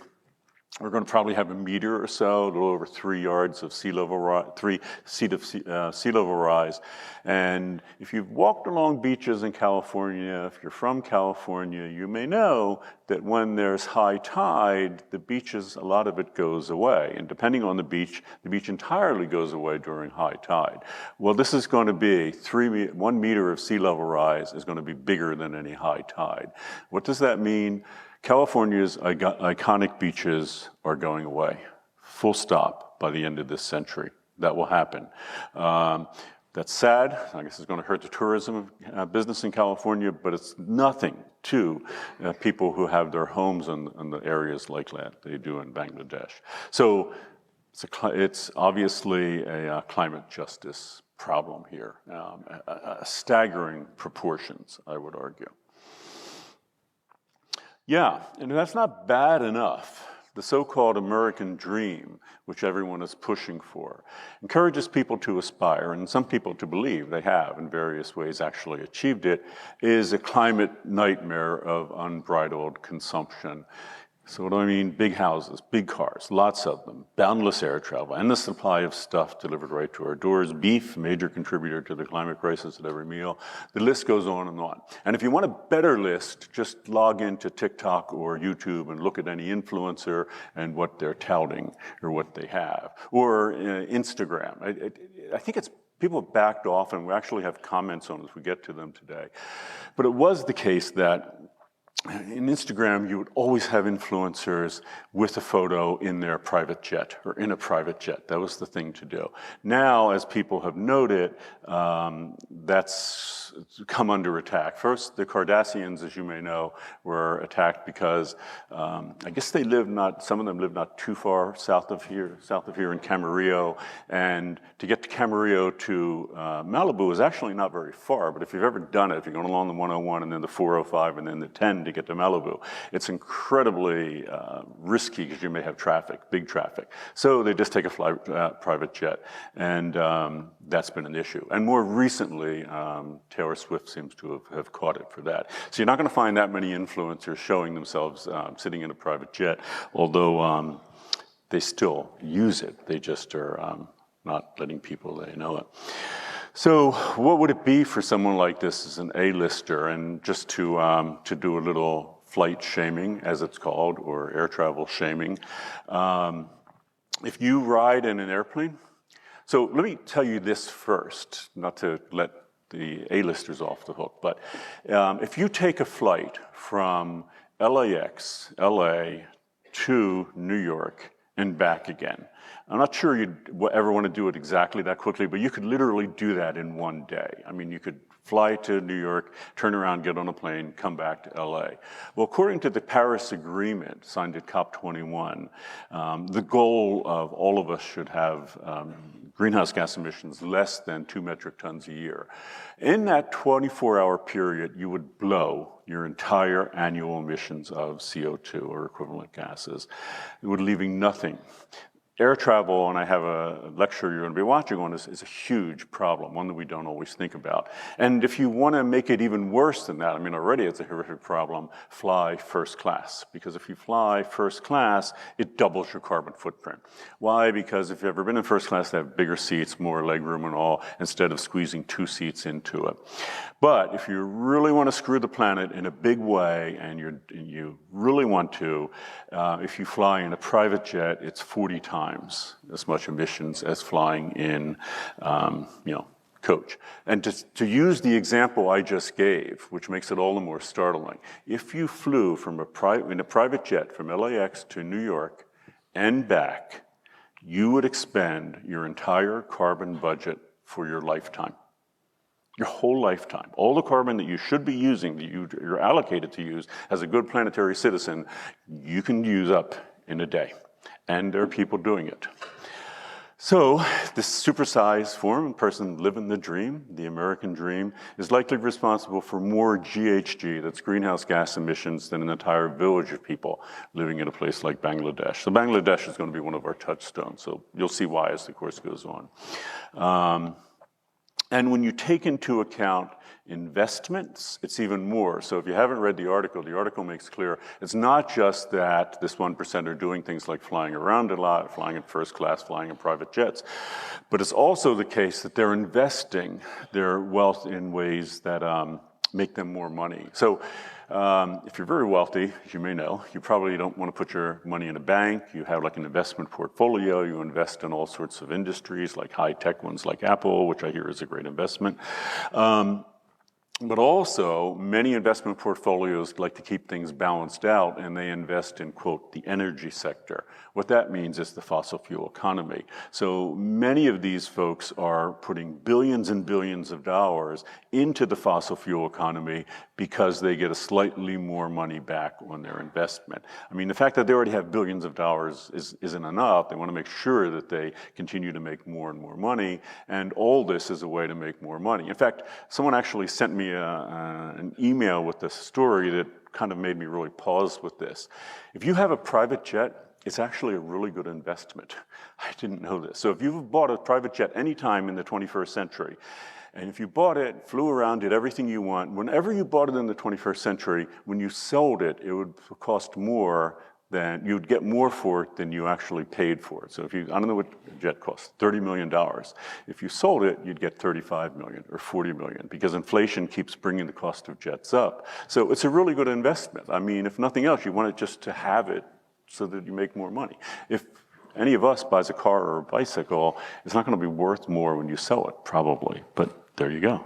we're going to probably have a meter or so, a little over 3 yards of sea level rise, 3 feet of sea level rise. And if you've walked along beaches in California, if you're from California, you may know that when there's high tide, the beaches, a lot of it goes away. And depending on the beach entirely goes away during high tide. Well, this is going to be 1 meter of sea level rise is going to be bigger than any high tide. What does that mean? California's iconic beaches are going away, full stop, by the end of this century. That will happen. That's sad. I guess it's going to hurt the tourism business in California, but it's nothing to people who have their homes in the areas like that they do in Bangladesh. So it's obviously a climate justice problem here, staggering proportions, I would argue. Yeah, and that's not bad enough. The so-called American dream, which everyone is pushing for, encourages people to aspire, and some people to believe they have in various ways actually achieved it, is a climate nightmare of unbridled consumption. So what do I mean? Big houses, big cars, lots of them, boundless air travel, endless supply of stuff delivered right to our doors, beef, major contributor to the climate crisis at every meal. The list goes on and on. And if you want a better list, just log into TikTok or YouTube and look at any influencer and what they're touting or what they have. Or Instagram. I think it's people have backed off, and we actually have comments on it as we get to them today. But it was the case that in Instagram, you would always have influencers with a photo in their private jet or in a private jet. That was the thing to do. Now, as people have noted, that's come under attack. First, the Kardashians, as you may know, were attacked because I guess they live some of them live not too far south of here in Camarillo. And to get to Camarillo to Malibu is actually not very far, but if you've ever done it, if you're going along the 101 and then the 405 and then the 10 to get to Malibu, it's incredibly risky because you may have traffic, big traffic. So they just take a private jet, and that's been an issue. And more recently, Taylor Swift seems to have caught it for that. So you're not going to find that many influencers showing themselves sitting in a private jet, although they still use it. They just are not letting people they know it. So what would it be for someone like this as an A-lister? And just to do a little flight shaming, as it's called, or air travel shaming. If you ride in an airplane, so let me tell you this first, not to let the A-listers off the hook, but if you take a flight from LAX, LA, to New York and back again, I'm not sure you'd ever want to do it exactly that quickly, but you could literally do that in one day. I mean, you could fly to New York, turn around, get on a plane, come back to LA. Well, according to the Paris Agreement signed at COP21, the goal of all of us should have greenhouse gas emissions less than 2 metric tons a year. In that 24-hour period, you would blow your entire annual emissions of CO2 or equivalent gases. It would leaving nothing. Air travel, and I have a lecture you're going to be watching on, is a huge problem, one that we don't always think about. And if you want to make it even worse than that, I mean, already it's a horrific problem, fly first class. Because if you fly first class, it doubles your carbon footprint. Why? Because if you've ever been in first class, they have bigger seats, more legroom and all, instead of squeezing 2 seats into it. But if you really want to screw the planet in a big way, and you really want to, if you fly in a private jet, it's 40 times as much emissions as flying in, coach. And to use the example I just gave, which makes it all the more startling, if you flew in a private jet from LAX to New York and back, you would expend your entire carbon budget for your lifetime. Your whole lifetime. All the carbon that you should be using, that you're allocated to use as a good planetary citizen, you can use up in a day. And there are people doing it. So this supersized form, person living the dream, the American dream, is likely responsible for more GHG, that's greenhouse gas emissions, than an entire village of people living in a place like Bangladesh. So Bangladesh is going to be one of our touchstones. So you'll see why as the course goes on. And when you take into account investments, it's even more. So if you haven't read the article makes clear it's not just that this 1% are doing things like flying around a lot, flying in first class, flying in private jets, but it's also the case that they're investing their wealth in ways that make them more money. So if you're very wealthy, as you may know, you probably don't want to put your money in a bank. You have like an investment portfolio. You invest in all sorts of industries, like high-tech ones like Apple, which I hear is a great investment. But also, many investment portfolios like to keep things balanced out, and they invest in, quote, the energy sector. What that means is the fossil fuel economy. So many of these folks are putting billions and billions of dollars into the fossil fuel economy because they get a slightly more money back on their investment. I mean, the fact that they already have billions of dollars isn't enough. They want to make sure that they continue to make more and more money, and all this is a way to make more money. In fact, someone actually sent me an email with this story that kind of made me really pause with this. If you have a private jet, it's actually a really good investment. I didn't know this. So if you've bought a private jet anytime in the 21st century, and if you bought it, flew around, did everything you want, whenever you bought it in the 21st century, when you sold it, it would cost more than, you'd get more for it than you actually paid for it. So if you, I don't know what a jet costs, $30 million. If you sold it, you'd get 35 million or 40 million because inflation keeps bringing the cost of jets up. So it's a really good investment. I mean, if nothing else, you want it just to have it so that you make more money. If any of us buys a car or a bicycle, it's not going to be worth more when you sell it, probably. But there you go.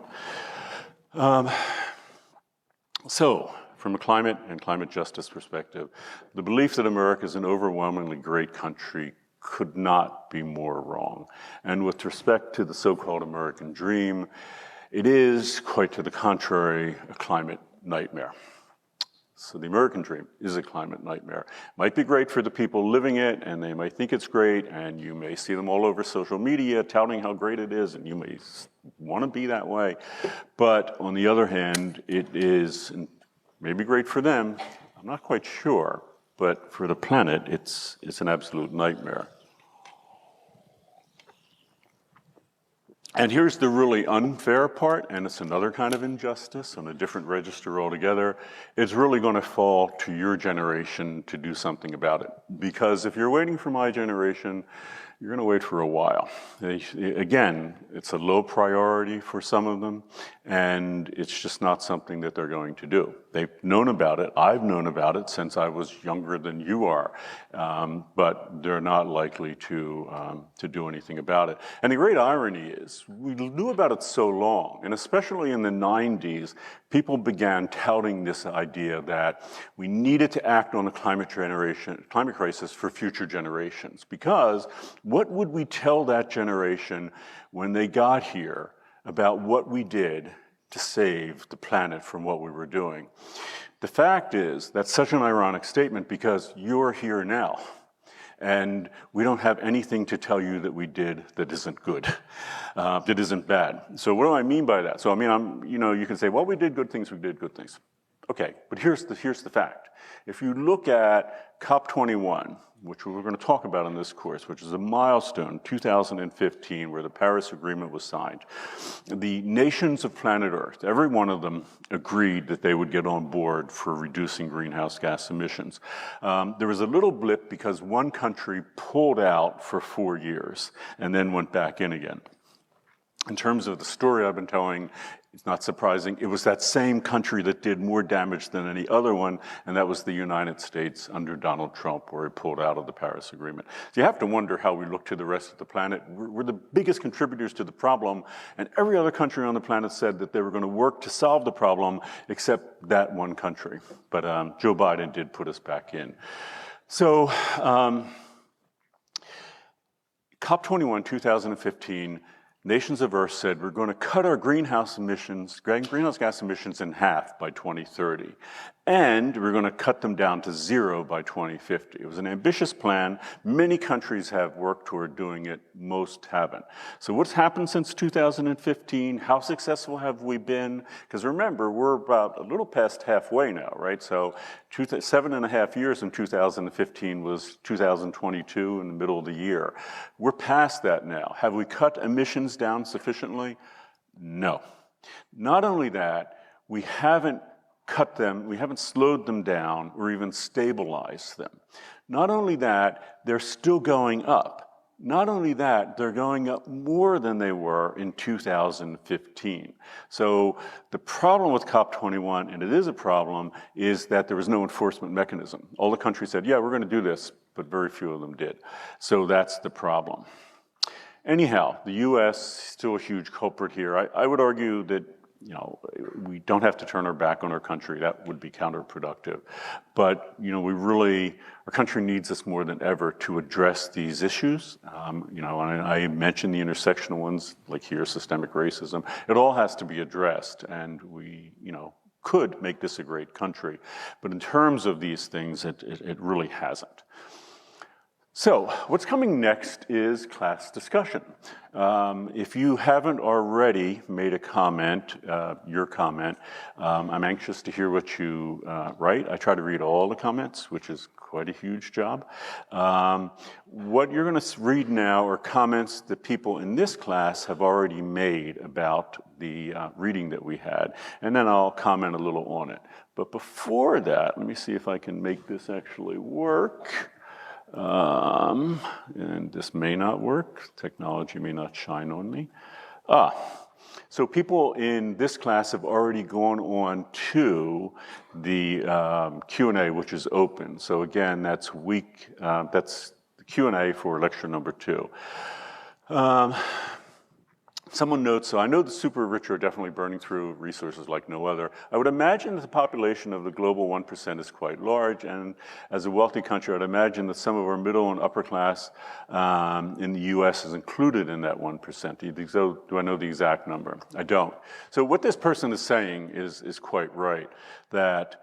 So, from a climate and climate justice perspective, the belief that America is an overwhelmingly great country could not be more wrong. And with respect to the so-called American dream, it is, quite to the contrary, a climate nightmare. So the American dream is a climate nightmare. Might be great for the people living it, and they might think it's great, and you may see them all over social media touting how great it is, and you may want to be that way. But on the other hand, it is maybe great for them, I'm not quite sure, but for the planet, it's an absolute nightmare. And here's the really unfair part, and it's another kind of injustice on a different register altogether. It's really going to fall to your generation to do something about it. Because if you're waiting for my generation, you're going to wait for a while. Again, it's a low priority for some of them, and it's just not something that they're going to do. They've known about it. I've known about it since I was younger than you are, but they're not likely to do anything about it. And the great irony is, we knew about it so long, and especially in the 90s, people began touting this idea that we needed to act on the climate crisis for future generations, because what would we tell that generation when they got here about what we did to save the planet from what we were doing? The fact is, that's such an ironic statement because you're here now. And we don't have anything to tell you that we did that isn't good, that isn't bad. So what do I mean by that? So I mean, you can say, well, we did good things, we did good things. Okay, but here's the fact. If you look at COP21, which we're going to talk about in this course, which is a milestone, 2015, where the Paris Agreement was signed, the nations of planet Earth, every one of them agreed that they would get on board for reducing greenhouse gas emissions. There was a little blip because one country pulled out for 4 years and then went back in again. In terms of the story I've been telling, it's not surprising. It was that same country that did more damage than any other one, and that was the United States under Donald Trump, where he pulled out of the Paris Agreement. So you have to wonder how we look to the rest of the planet. We're the biggest contributors to the problem, and every other country on the planet said that they were going to work to solve the problem, except that one country. But Joe Biden did put us back in. So COP21 2015, nations of Earth said we're going to cut our greenhouse gas emissions in half by 2030, and we're going to cut them down to 0 by 2050. It was an ambitious plan. Many countries have worked toward doing it. Most haven't. So what's happened since 2015? How successful have we been? Because remember, we're about a little past halfway now, right? So 7.5 years in 2015 was 2022 in the middle of the year. We're past that now. Have we cut emissions down sufficiently? No. Not only that, we haven't cut them, we haven't slowed them down or even stabilized them. Not only that, they're still going up. Not only that, they're going up more than they were in 2015. So the problem with COP21, and it is a problem, is that there was no enforcement mechanism. All the countries said, yeah, we're going to do this, but very few of them did. So that's the problem. Anyhow, the US is still a huge culprit here. I would argue that we don't have to turn our back on our country. That would be counterproductive. But, our country needs us more than ever to address these issues. And I mentioned the intersectional ones, like here, systemic racism. It all has to be addressed, and we, could make this a great country. But in terms of these things, it really hasn't. So what's coming next is class discussion. If you haven't already made a comment, your comment, I'm anxious to hear what you write. I try to read all the comments, which is quite a huge job. What you're going to read now are comments that people in this class have already made about the reading that we had, and then I'll comment a little on it. But before that, let me see if I can make this actually work. And this may not work. Technology may not shine on me. So people in this class have already gone on to the Q&A, which is open. So again, that's that's the Q&A for lecture number 2. Someone notes, so I know the super rich are definitely burning through resources like no other. I would imagine that the population of the global 1% is quite large, and as a wealthy country, I'd imagine that some of our middle and upper class in the US is included in that 1%. Do I know the exact number? I don't. So what this person is saying is quite right, that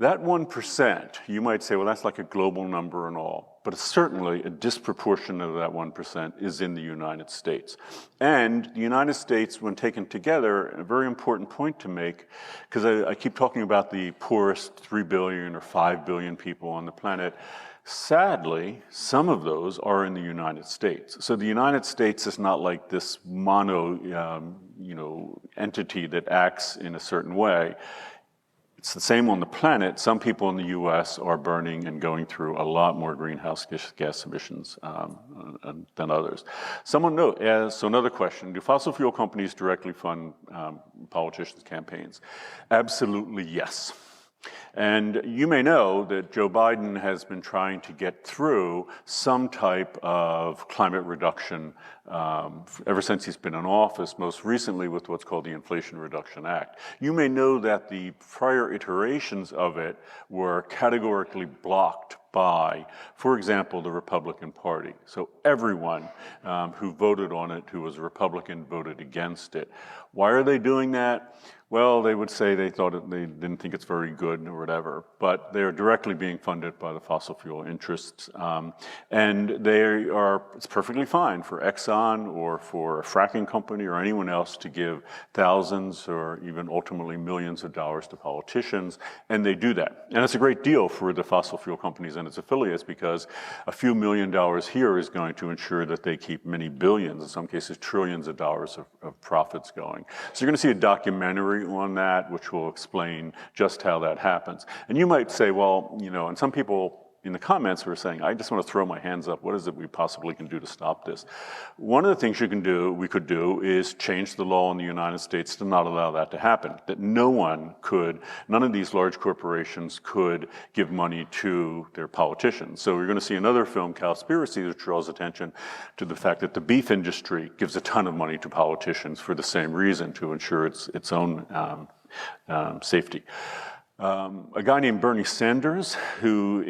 1%, you might say, well, that's like a global number and all, but certainly a disproportion of that 1% is in the United States. And the United States, when taken together, a very important point to make, because I keep talking about the poorest 3 billion or 5 billion people on the planet. Sadly, some of those are in the United States. So the United States is not like this mono, entity that acts in a certain way. It's the same on the planet. Some people in the US are burning and going through a lot more greenhouse gas emissions than others. Someone knows, so another question, do fossil fuel companies directly fund politicians' campaigns? Absolutely yes. And you may know that Joe Biden has been trying to get through some type of climate reduction ever since he's been in office, most recently with what's called the Inflation Reduction Act. You may know that the prior iterations of it were categorically blocked by, for example, the Republican Party. So everyone who voted on it, who was a Republican, voted against it. Why are they doing that? Well, they would say they didn't think it's very good or whatever, but they are directly being funded by the fossil fuel interests. And it's perfectly fine for Exxon or for a fracking company or anyone else to give thousands or even ultimately millions of dollars to politicians, and they do that. And it's a great deal for the fossil fuel companies and its affiliates because a few $1 million here is going to ensure that they keep many billions, in some cases trillions of dollars of profits going. So you're going to see a documentary on that, which will explain just how that happens. And you might say, well, and some people in the comments were saying, I just want to throw my hands up. What is it we possibly can do to stop this? One of the things we could do is change the law in the United States to not allow that to happen, that none of these large corporations could give money to their politicians. So you're going to see another film, Cowspiracy, that draws attention to the fact that the beef industry gives a ton of money to politicians for the same reason, to ensure its own safety. A guy named Bernie Sanders, who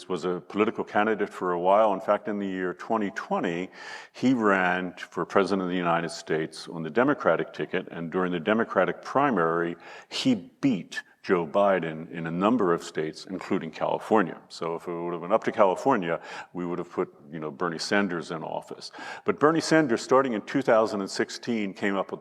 was a political candidate for a while. In fact, in the year 2020, he ran for president of the United States on the Democratic ticket, and during the Democratic primary, he beat Joe Biden in a number of states, including California. So if it would have been up to California, we would have put, Bernie Sanders in office. But Bernie Sanders, starting in 2016, came up with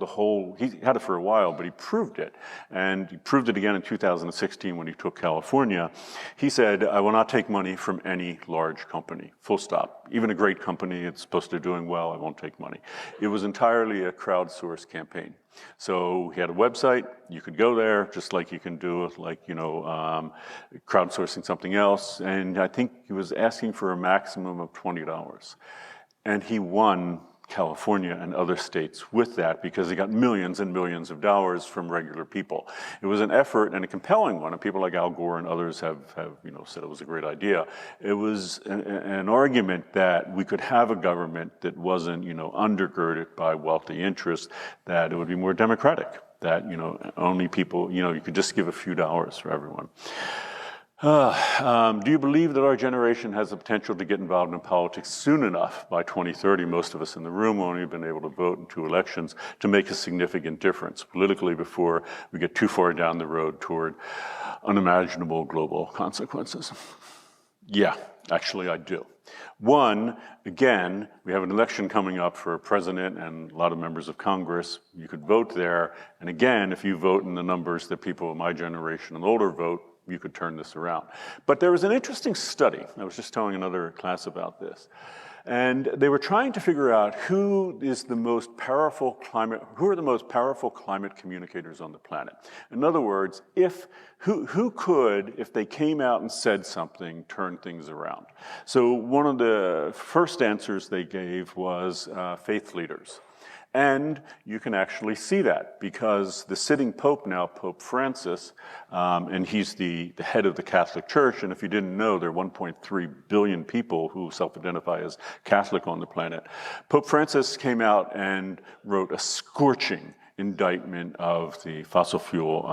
he had it for a while, but he proved it. And he proved it again in 2016 when he took California. He said, I will not take money from any large company, full stop. Even a great company, it's supposed to be doing well, I won't take money. It was entirely a crowdsourced campaign. So he had a website, you could go there, just like you can do with crowdsourcing something else. And I think he was asking for a maximum of $20. And he won California and other states with that because he got millions and millions of dollars from regular people. It was an effort and a compelling one, and people like Al Gore and others have said it was a great idea. It was an argument that we could have a government that wasn't undergirded by wealthy interests, that it would be more democratic. that, only people, you could just give a few dollars for everyone. Do you believe that our generation has the potential to get involved in politics soon enough? By 2030, most of us in the room will only have been able to vote in 2 elections to make a significant difference politically before we get too far down the road toward unimaginable global consequences. Yeah, actually I do. One, again, we have an election coming up for a president and a lot of members of Congress. You could vote there. And again, if you vote in the numbers that people of my generation and older vote, you could turn this around. But there was an interesting study. I was just telling another class about this. And they were trying to figure out who are the most powerful climate communicators on the planet. In other words, who could, if they came out and said something, turn things around? So one of the first answers they gave was faith leaders. And you can actually see that because the sitting Pope now, Pope Francis, and he's the head of the Catholic Church, and if you didn't know, there are 1.3 billion people who self-identify as Catholic on the planet. Pope Francis came out and wrote a scorching indictment of the fossil fuel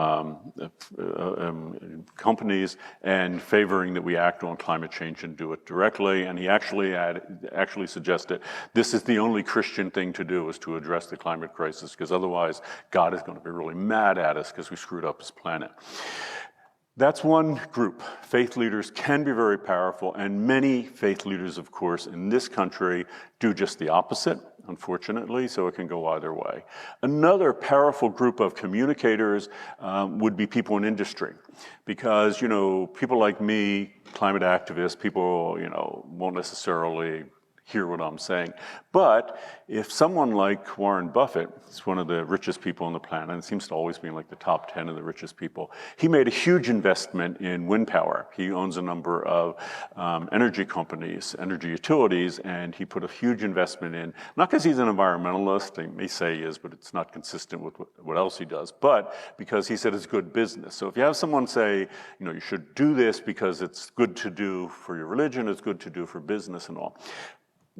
companies and favoring that we act on climate change and do it directly. And he actually suggested this is the only Christian thing to do is to address the climate crisis, because otherwise God is going to be really mad at us because we screwed up his planet. That's one group. Faith leaders can be very powerful, and many faith leaders, of course, in this country do just the opposite, unfortunately, so it can go either way. Another powerful group of communicators would be people in industry, because, people like me, climate activists, people, won't necessarily hear what I'm saying. But if someone like Warren Buffett, is one of the richest people on the planet, and seems to always be in like the top 10 of the richest people, he made a huge investment in wind power. He owns a number of energy companies, energy utilities, and he put a huge investment in, not because he's an environmentalist, they may say he is, but it's not consistent with what else he does, but because he said it's good business. So if you have someone say, you should do this because it's good to do for your religion, it's good to do for business and all.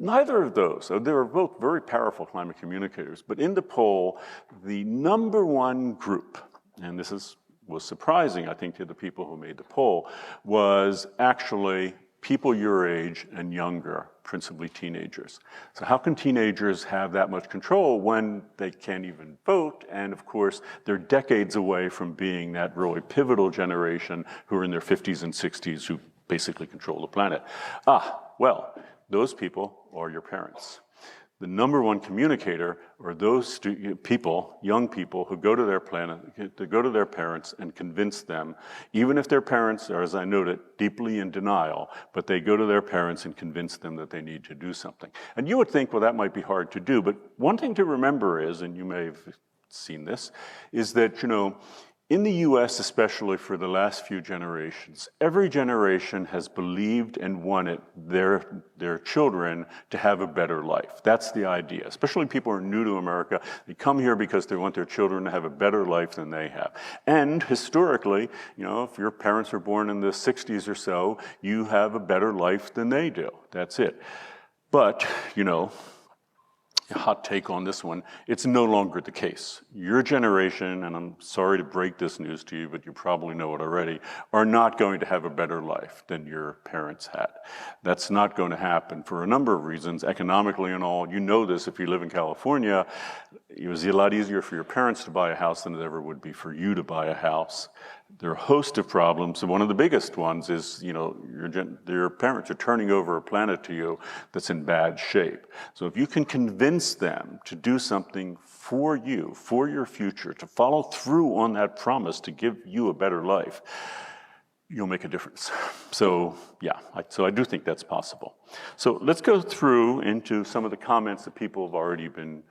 Neither of those, they were both very powerful climate communicators, but in the poll, the number one group, and this was surprising, I think, to the people who made the poll, was actually people your age and younger, principally teenagers. So how can teenagers have that much control when they can't even vote? And of course, they're decades away from being that really pivotal generation who are in their 50s and 60s who basically control the planet. Well, those people are your parents. The number one communicator are those people, young people, who go to their parents and convince them, even if their parents are, as I noted, deeply in denial, but they go to their parents and convince them that they need to do something. And you would think, well, that might be hard to do, but one thing to remember is, and you may have seen this, is that, in the US, especially for the last few generations, every generation has believed and wanted their children to have a better life. That's the idea. Especially people who are new to America, they come here because they want their children to have a better life than they have. And historically, if your parents were born in the 60s or so, you have a better life than they do. That's it. But, hot take on this one, it's no longer the case. Your generation, and I'm sorry to break this news to you, but you probably know it already, are not going to have a better life than your parents had. That's not going to happen for a number of reasons, economically and all. You know this if you live in California. It was a lot easier for your parents to buy a house than it ever would be for you to buy a house. There are a host of problems, and one of the biggest ones is, your parents are turning over a planet to you that's in bad shape. So if you can convince them to do something for you, for your future, to follow through on that promise to give you a better life, you'll make a difference. So yeah, so I do think that's possible. So let's go through into some of the comments that people have already been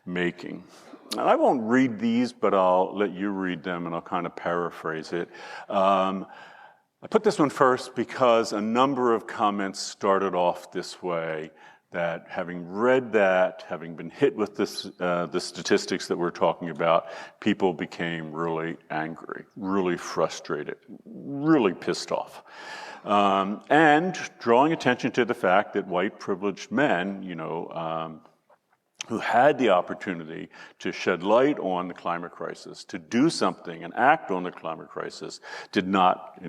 making. And I won't read these, but I'll let you read them and I'll kind of paraphrase it. I put this one first because a number of comments started off this way, that having read that, having been hit with this, the statistics that we're talking about, people became really angry, really frustrated, really pissed off. And drawing attention to the fact that white privileged men, who had the opportunity to shed light on the climate crisis, to do something and act on the climate crisis, did not,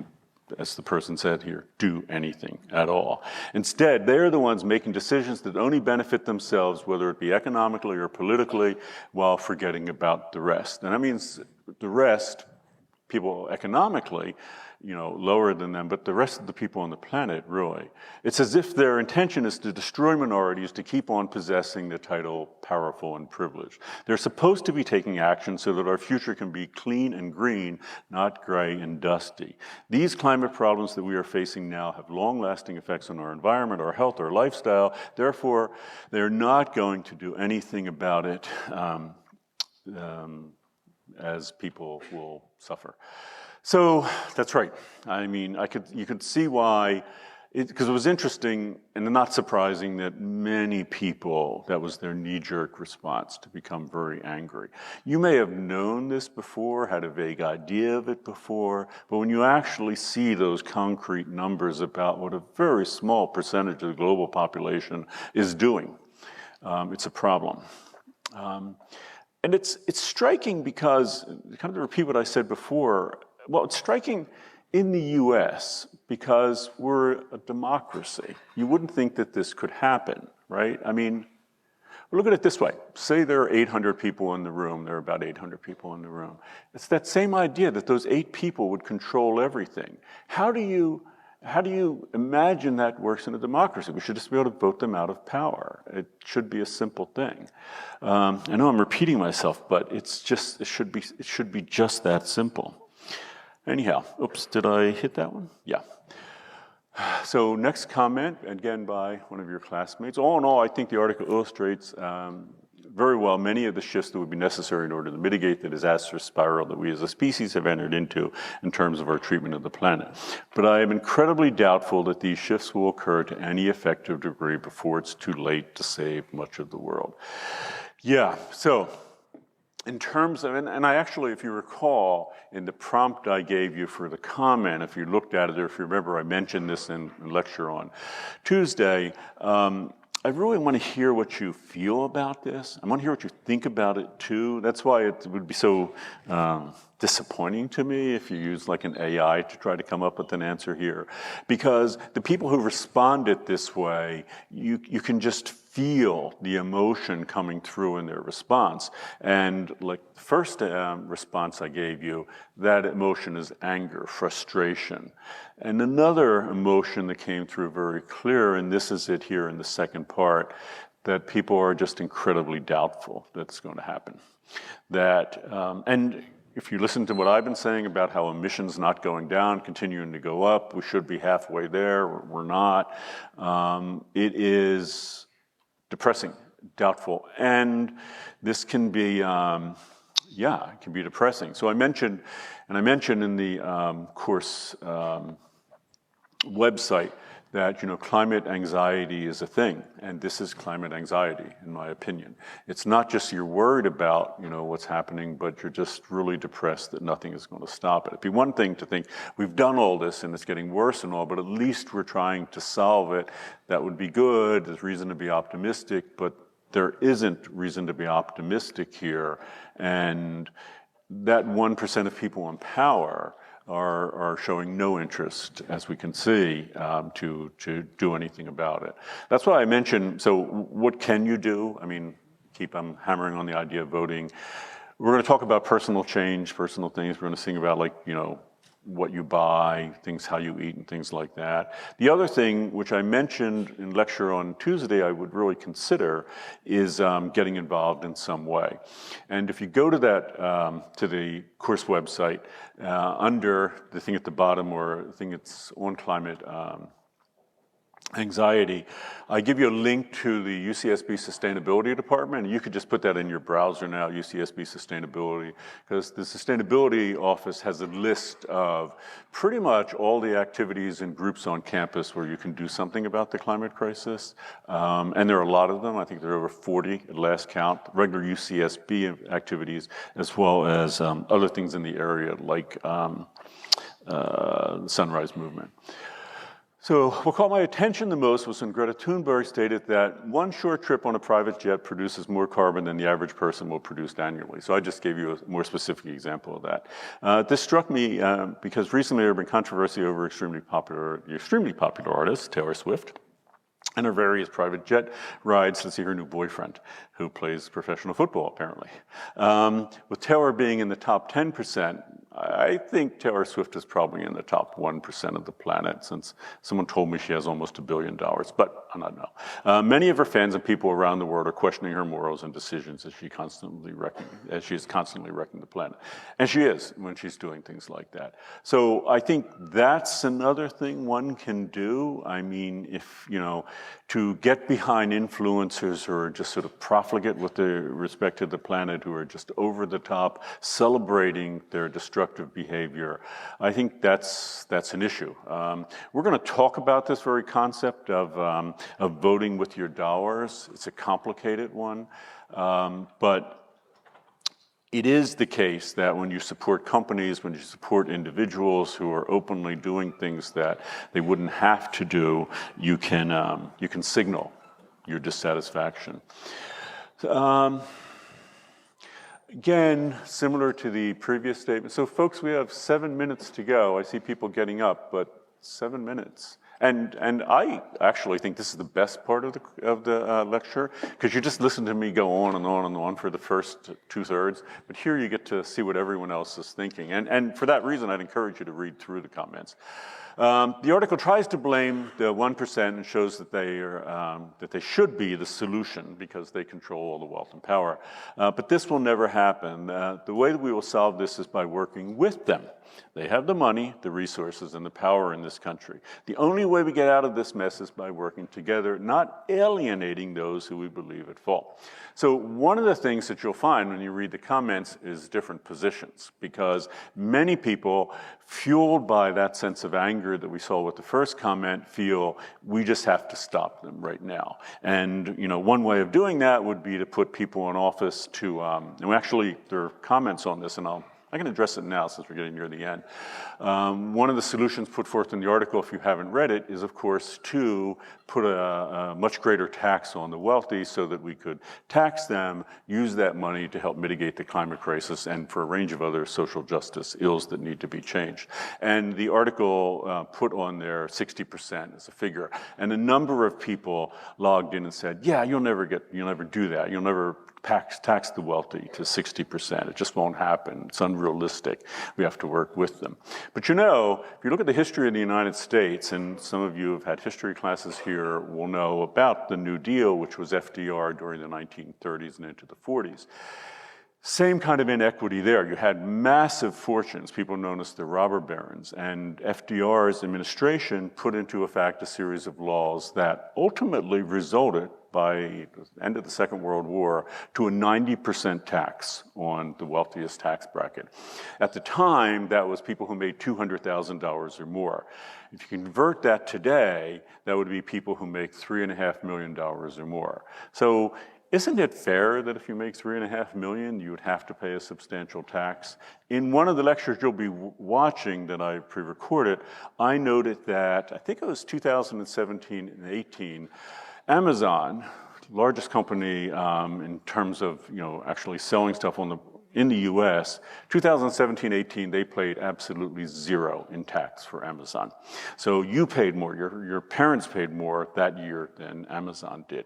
as the person said here, do anything at all. Instead, they're the ones making decisions that only benefit themselves, whether it be economically or politically, while forgetting about the rest. And that means the rest, people economically, lower than them, but the rest of the people on the planet, really. It's as if their intention is to destroy minorities to keep on possessing the title powerful and privileged. They're supposed to be taking action so that our future can be clean and green, not gray and dusty. These climate problems that we are facing now have long-lasting effects on our environment, our health, our lifestyle. Therefore, they're not going to do anything about it as people will suffer. So that's right. I mean, you could see why, because it was interesting and not surprising that many people, that was their knee-jerk response, to become very angry. You may have known this before, had a vague idea of it before, but when you actually see those concrete numbers about what a very small percentage of the global population is doing, it's a problem. And it's striking because, kind of to repeat what I said before, well, it's striking in the US because we're a democracy. You wouldn't think that this could happen, right? I mean, look at it this way. Say there are 800 people in the room. There are about 800 people in the room. It's that same idea that those 8 people would control everything. How do you imagine that works in a democracy? We should just be able to vote them out of power. It should be a simple thing. I know I'm repeating myself, but it should be just that simple. Anyhow, oops, did I hit that one? Yeah. So next comment, again by one of your classmates. All in all, I think the article illustrates very well many of the shifts that would be necessary in order to mitigate the disastrous spiral that we as a species have entered into in terms of our treatment of the planet. But I am incredibly doubtful that these shifts will occur to any effective degree before it's too late to save much of the world. Yeah, so in terms of, and I actually, if you recall, in the prompt I gave you for the comment, if you looked at it, or if you remember, I mentioned this in a lecture on Tuesday, I really want to hear what you feel about this. I want to hear what you think about it too. That's why it would be so disappointing to me if you use like an AI to try to come up with an answer here. Because the people who responded this way, you can just feel the emotion coming through in their response. And like the first response I gave you, that emotion is anger, frustration. And another emotion that came through very clear, and this is it here in the second part, that people are just incredibly doubtful that it's going to happen. And if you listen to what I've been saying about how emissions not going down, continuing to go up, we should be halfway there, we're not. It is depressing, doubtful, and this can be, it can be depressing. So I mentioned in the course website that climate anxiety is a thing, and this is climate anxiety, in my opinion. It's not just you're worried about what's happening, but you're just really depressed that nothing is going to stop it. It'd be one thing to think we've done all this and it's getting worse and all, but at least we're trying to solve it. That would be good. There's reason to be optimistic, but there isn't reason to be optimistic here. And that 1% of people in power are showing no interest, as we can see, to do anything about it. That's why I mentioned, so what can you do? I mean, I'm hammering on the idea of voting. We're going to talk about personal change, personal things. We're going to sing about what you buy, things, how you eat, and things like that. The other thing, which I mentioned in lecture on Tuesday, I would really consider is getting involved in some way. And if you go to that, to the course website, under the thing at the bottom, or the thing that's on climate anxiety, I give you a link to the UCSB Sustainability Department. You could just put that in your browser now, UCSB Sustainability, because the Sustainability Office has a list of pretty much all the activities and groups on campus where you can do something about the climate crisis. And there are a lot of them. I think there are over 40 at last count, regular UCSB activities, as well as other things in the area like the Sunrise Movement. So what caught my attention the most was when Greta Thunberg stated that one short trip on a private jet produces more carbon than the average person will produce annually. So I just gave you a more specific example of that. This struck me because recently there had been controversy over the extremely popular artist, Taylor Swift, and her various private jet rides to see her new boyfriend, who plays professional football, apparently. With Taylor being in the top 10%, I think Taylor Swift is probably in the top 1% of the planet, since someone told me she has almost $1 billion, but I don't know. Many of her fans and people around the world are questioning her morals and decisions as she is constantly wrecking the planet. And she is, when she's doing things like that. So I think that's another thing one can do. I mean, if, to get behind influencers who are just sort of profligate with respect to the planet, who are just over the top, celebrating their destructive behavior, I think that's an issue. We're going to talk about this very concept of voting with your dollars. It's a complicated one, but it is the case that when you support companies, when you support individuals who are openly doing things that they wouldn't have to do, you can signal your dissatisfaction. Again, similar to the previous statement. So folks, we have 7 minutes to go. I see people getting up, but 7 minutes. And I actually think this is the best part of the lecture, because you just listen to me go on and on and on for the first 2/3, but here you get to see what everyone else is thinking. And for that reason, I'd encourage you to read through the comments. The article tries to blame the 1% and shows that they should be the solution because they control all the wealth and power. But this will never happen. The way that we will solve this is by working with them. They have the money, the resources, and the power in this country. The only way we get out of this mess is by working together, not alienating those who we believe at fault. So one of the things that you'll find when you read the comments is different positions, because many people, fueled by that sense of anger that we saw with the first comment, feel we just have to stop them right now. And one way of doing that would be to put people in office to, and actually there are comments on this, and I can address it now since we're getting near the end. One of the solutions put forth in the article, if you haven't read it, is of course to put a much greater tax on the wealthy so that we could tax them, use that money to help mitigate the climate crisis and for a range of other social justice ills that need to be changed. And the article put on there 60% as a figure. And a number of people logged in and said, yeah, you'll never do that. You'll never tax the wealthy to 60%. It just won't happen. It's unrealistic. We have to work with them. But if you look at the history of the United States, and some of you have had history classes here will know about the New Deal, which was FDR during the 1930s and into the 40s. Same kind of inequity there. You had massive fortunes, people known as the robber barons, and FDR's administration put into effect a series of laws that ultimately resulted, by the end of the Second World War, to a 90% tax on the wealthiest tax bracket. At the time, that was people who made $200,000 or more. If you convert that today, that would be people who make $3.5 million or more. So isn't it fair that if you make $3.5 million, you would have to pay a substantial tax? In one of the lectures you'll be watching that I pre-recorded, I noted that, I think it was 2017 and 18, Amazon, largest company in terms of actually selling stuff in the US, 2017-18, they paid absolutely zero in tax for Amazon. So you paid more, your parents paid more that year than Amazon did.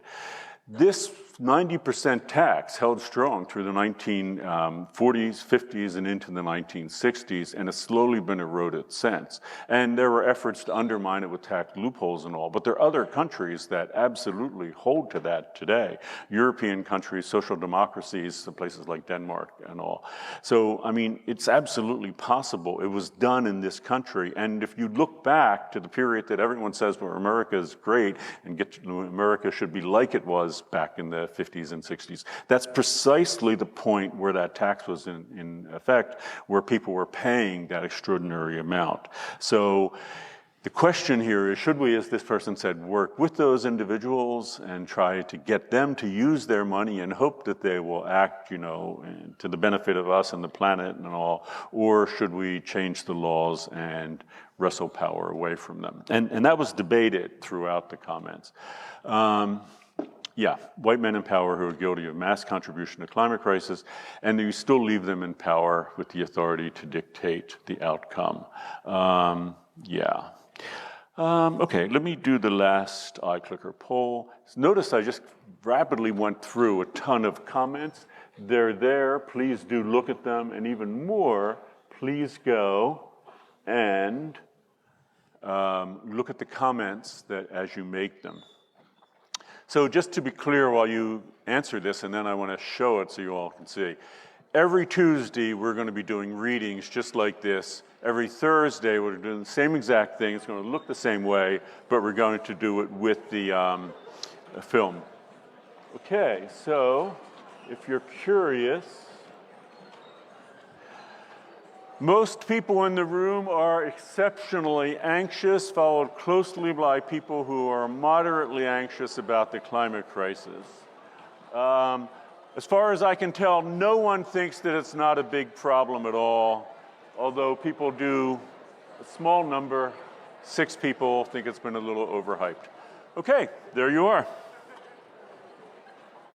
This 90% tax held strong through the 1940s, 50s, and into the 1960s, and has slowly been eroded since. And there were efforts to undermine it with tax loopholes and all, but there are other countries that absolutely hold to that today. European countries, social democracies, places like Denmark and all. So, I mean, it's absolutely possible. It was done in this country, and if you look back to the period that everyone says, well, America is great, and America should be like it was back in the 50s and 60s. That's precisely the point where that tax was in effect, where people were paying that extraordinary amount. So The question here is, should we, as this person said, work with those individuals and try to get them to use their money and hope that they will act, you know, to the benefit of us and the planet and all, or should we change the laws and wrestle power away from them? And that was debated throughout the comments. Yeah, white men in power who are guilty of mass contribution to climate crisis, and you still leave them in power with the authority to dictate the outcome. Yeah. Okay, let me do the last iClicker poll. Notice I just rapidly went through a ton of comments. They're there. Please do look at them. And even more, please go and look at the comments that as you make them. So just to be clear while you answer this, and then I want to show it so you all can see. Every Tuesday, we're going to be doing readings just like this. Every Thursday, we're doing the same exact thing. It's going to look the same way, but we're going to do it with the film. Okay, so if you're curious, most people in the room are exceptionally anxious, followed closely by people who are moderately anxious about the climate crisis. As far as I can tell, no one thinks that it's not a big problem at all, although people do, a small number, 6 people think it's been a little overhyped. Okay, there you are.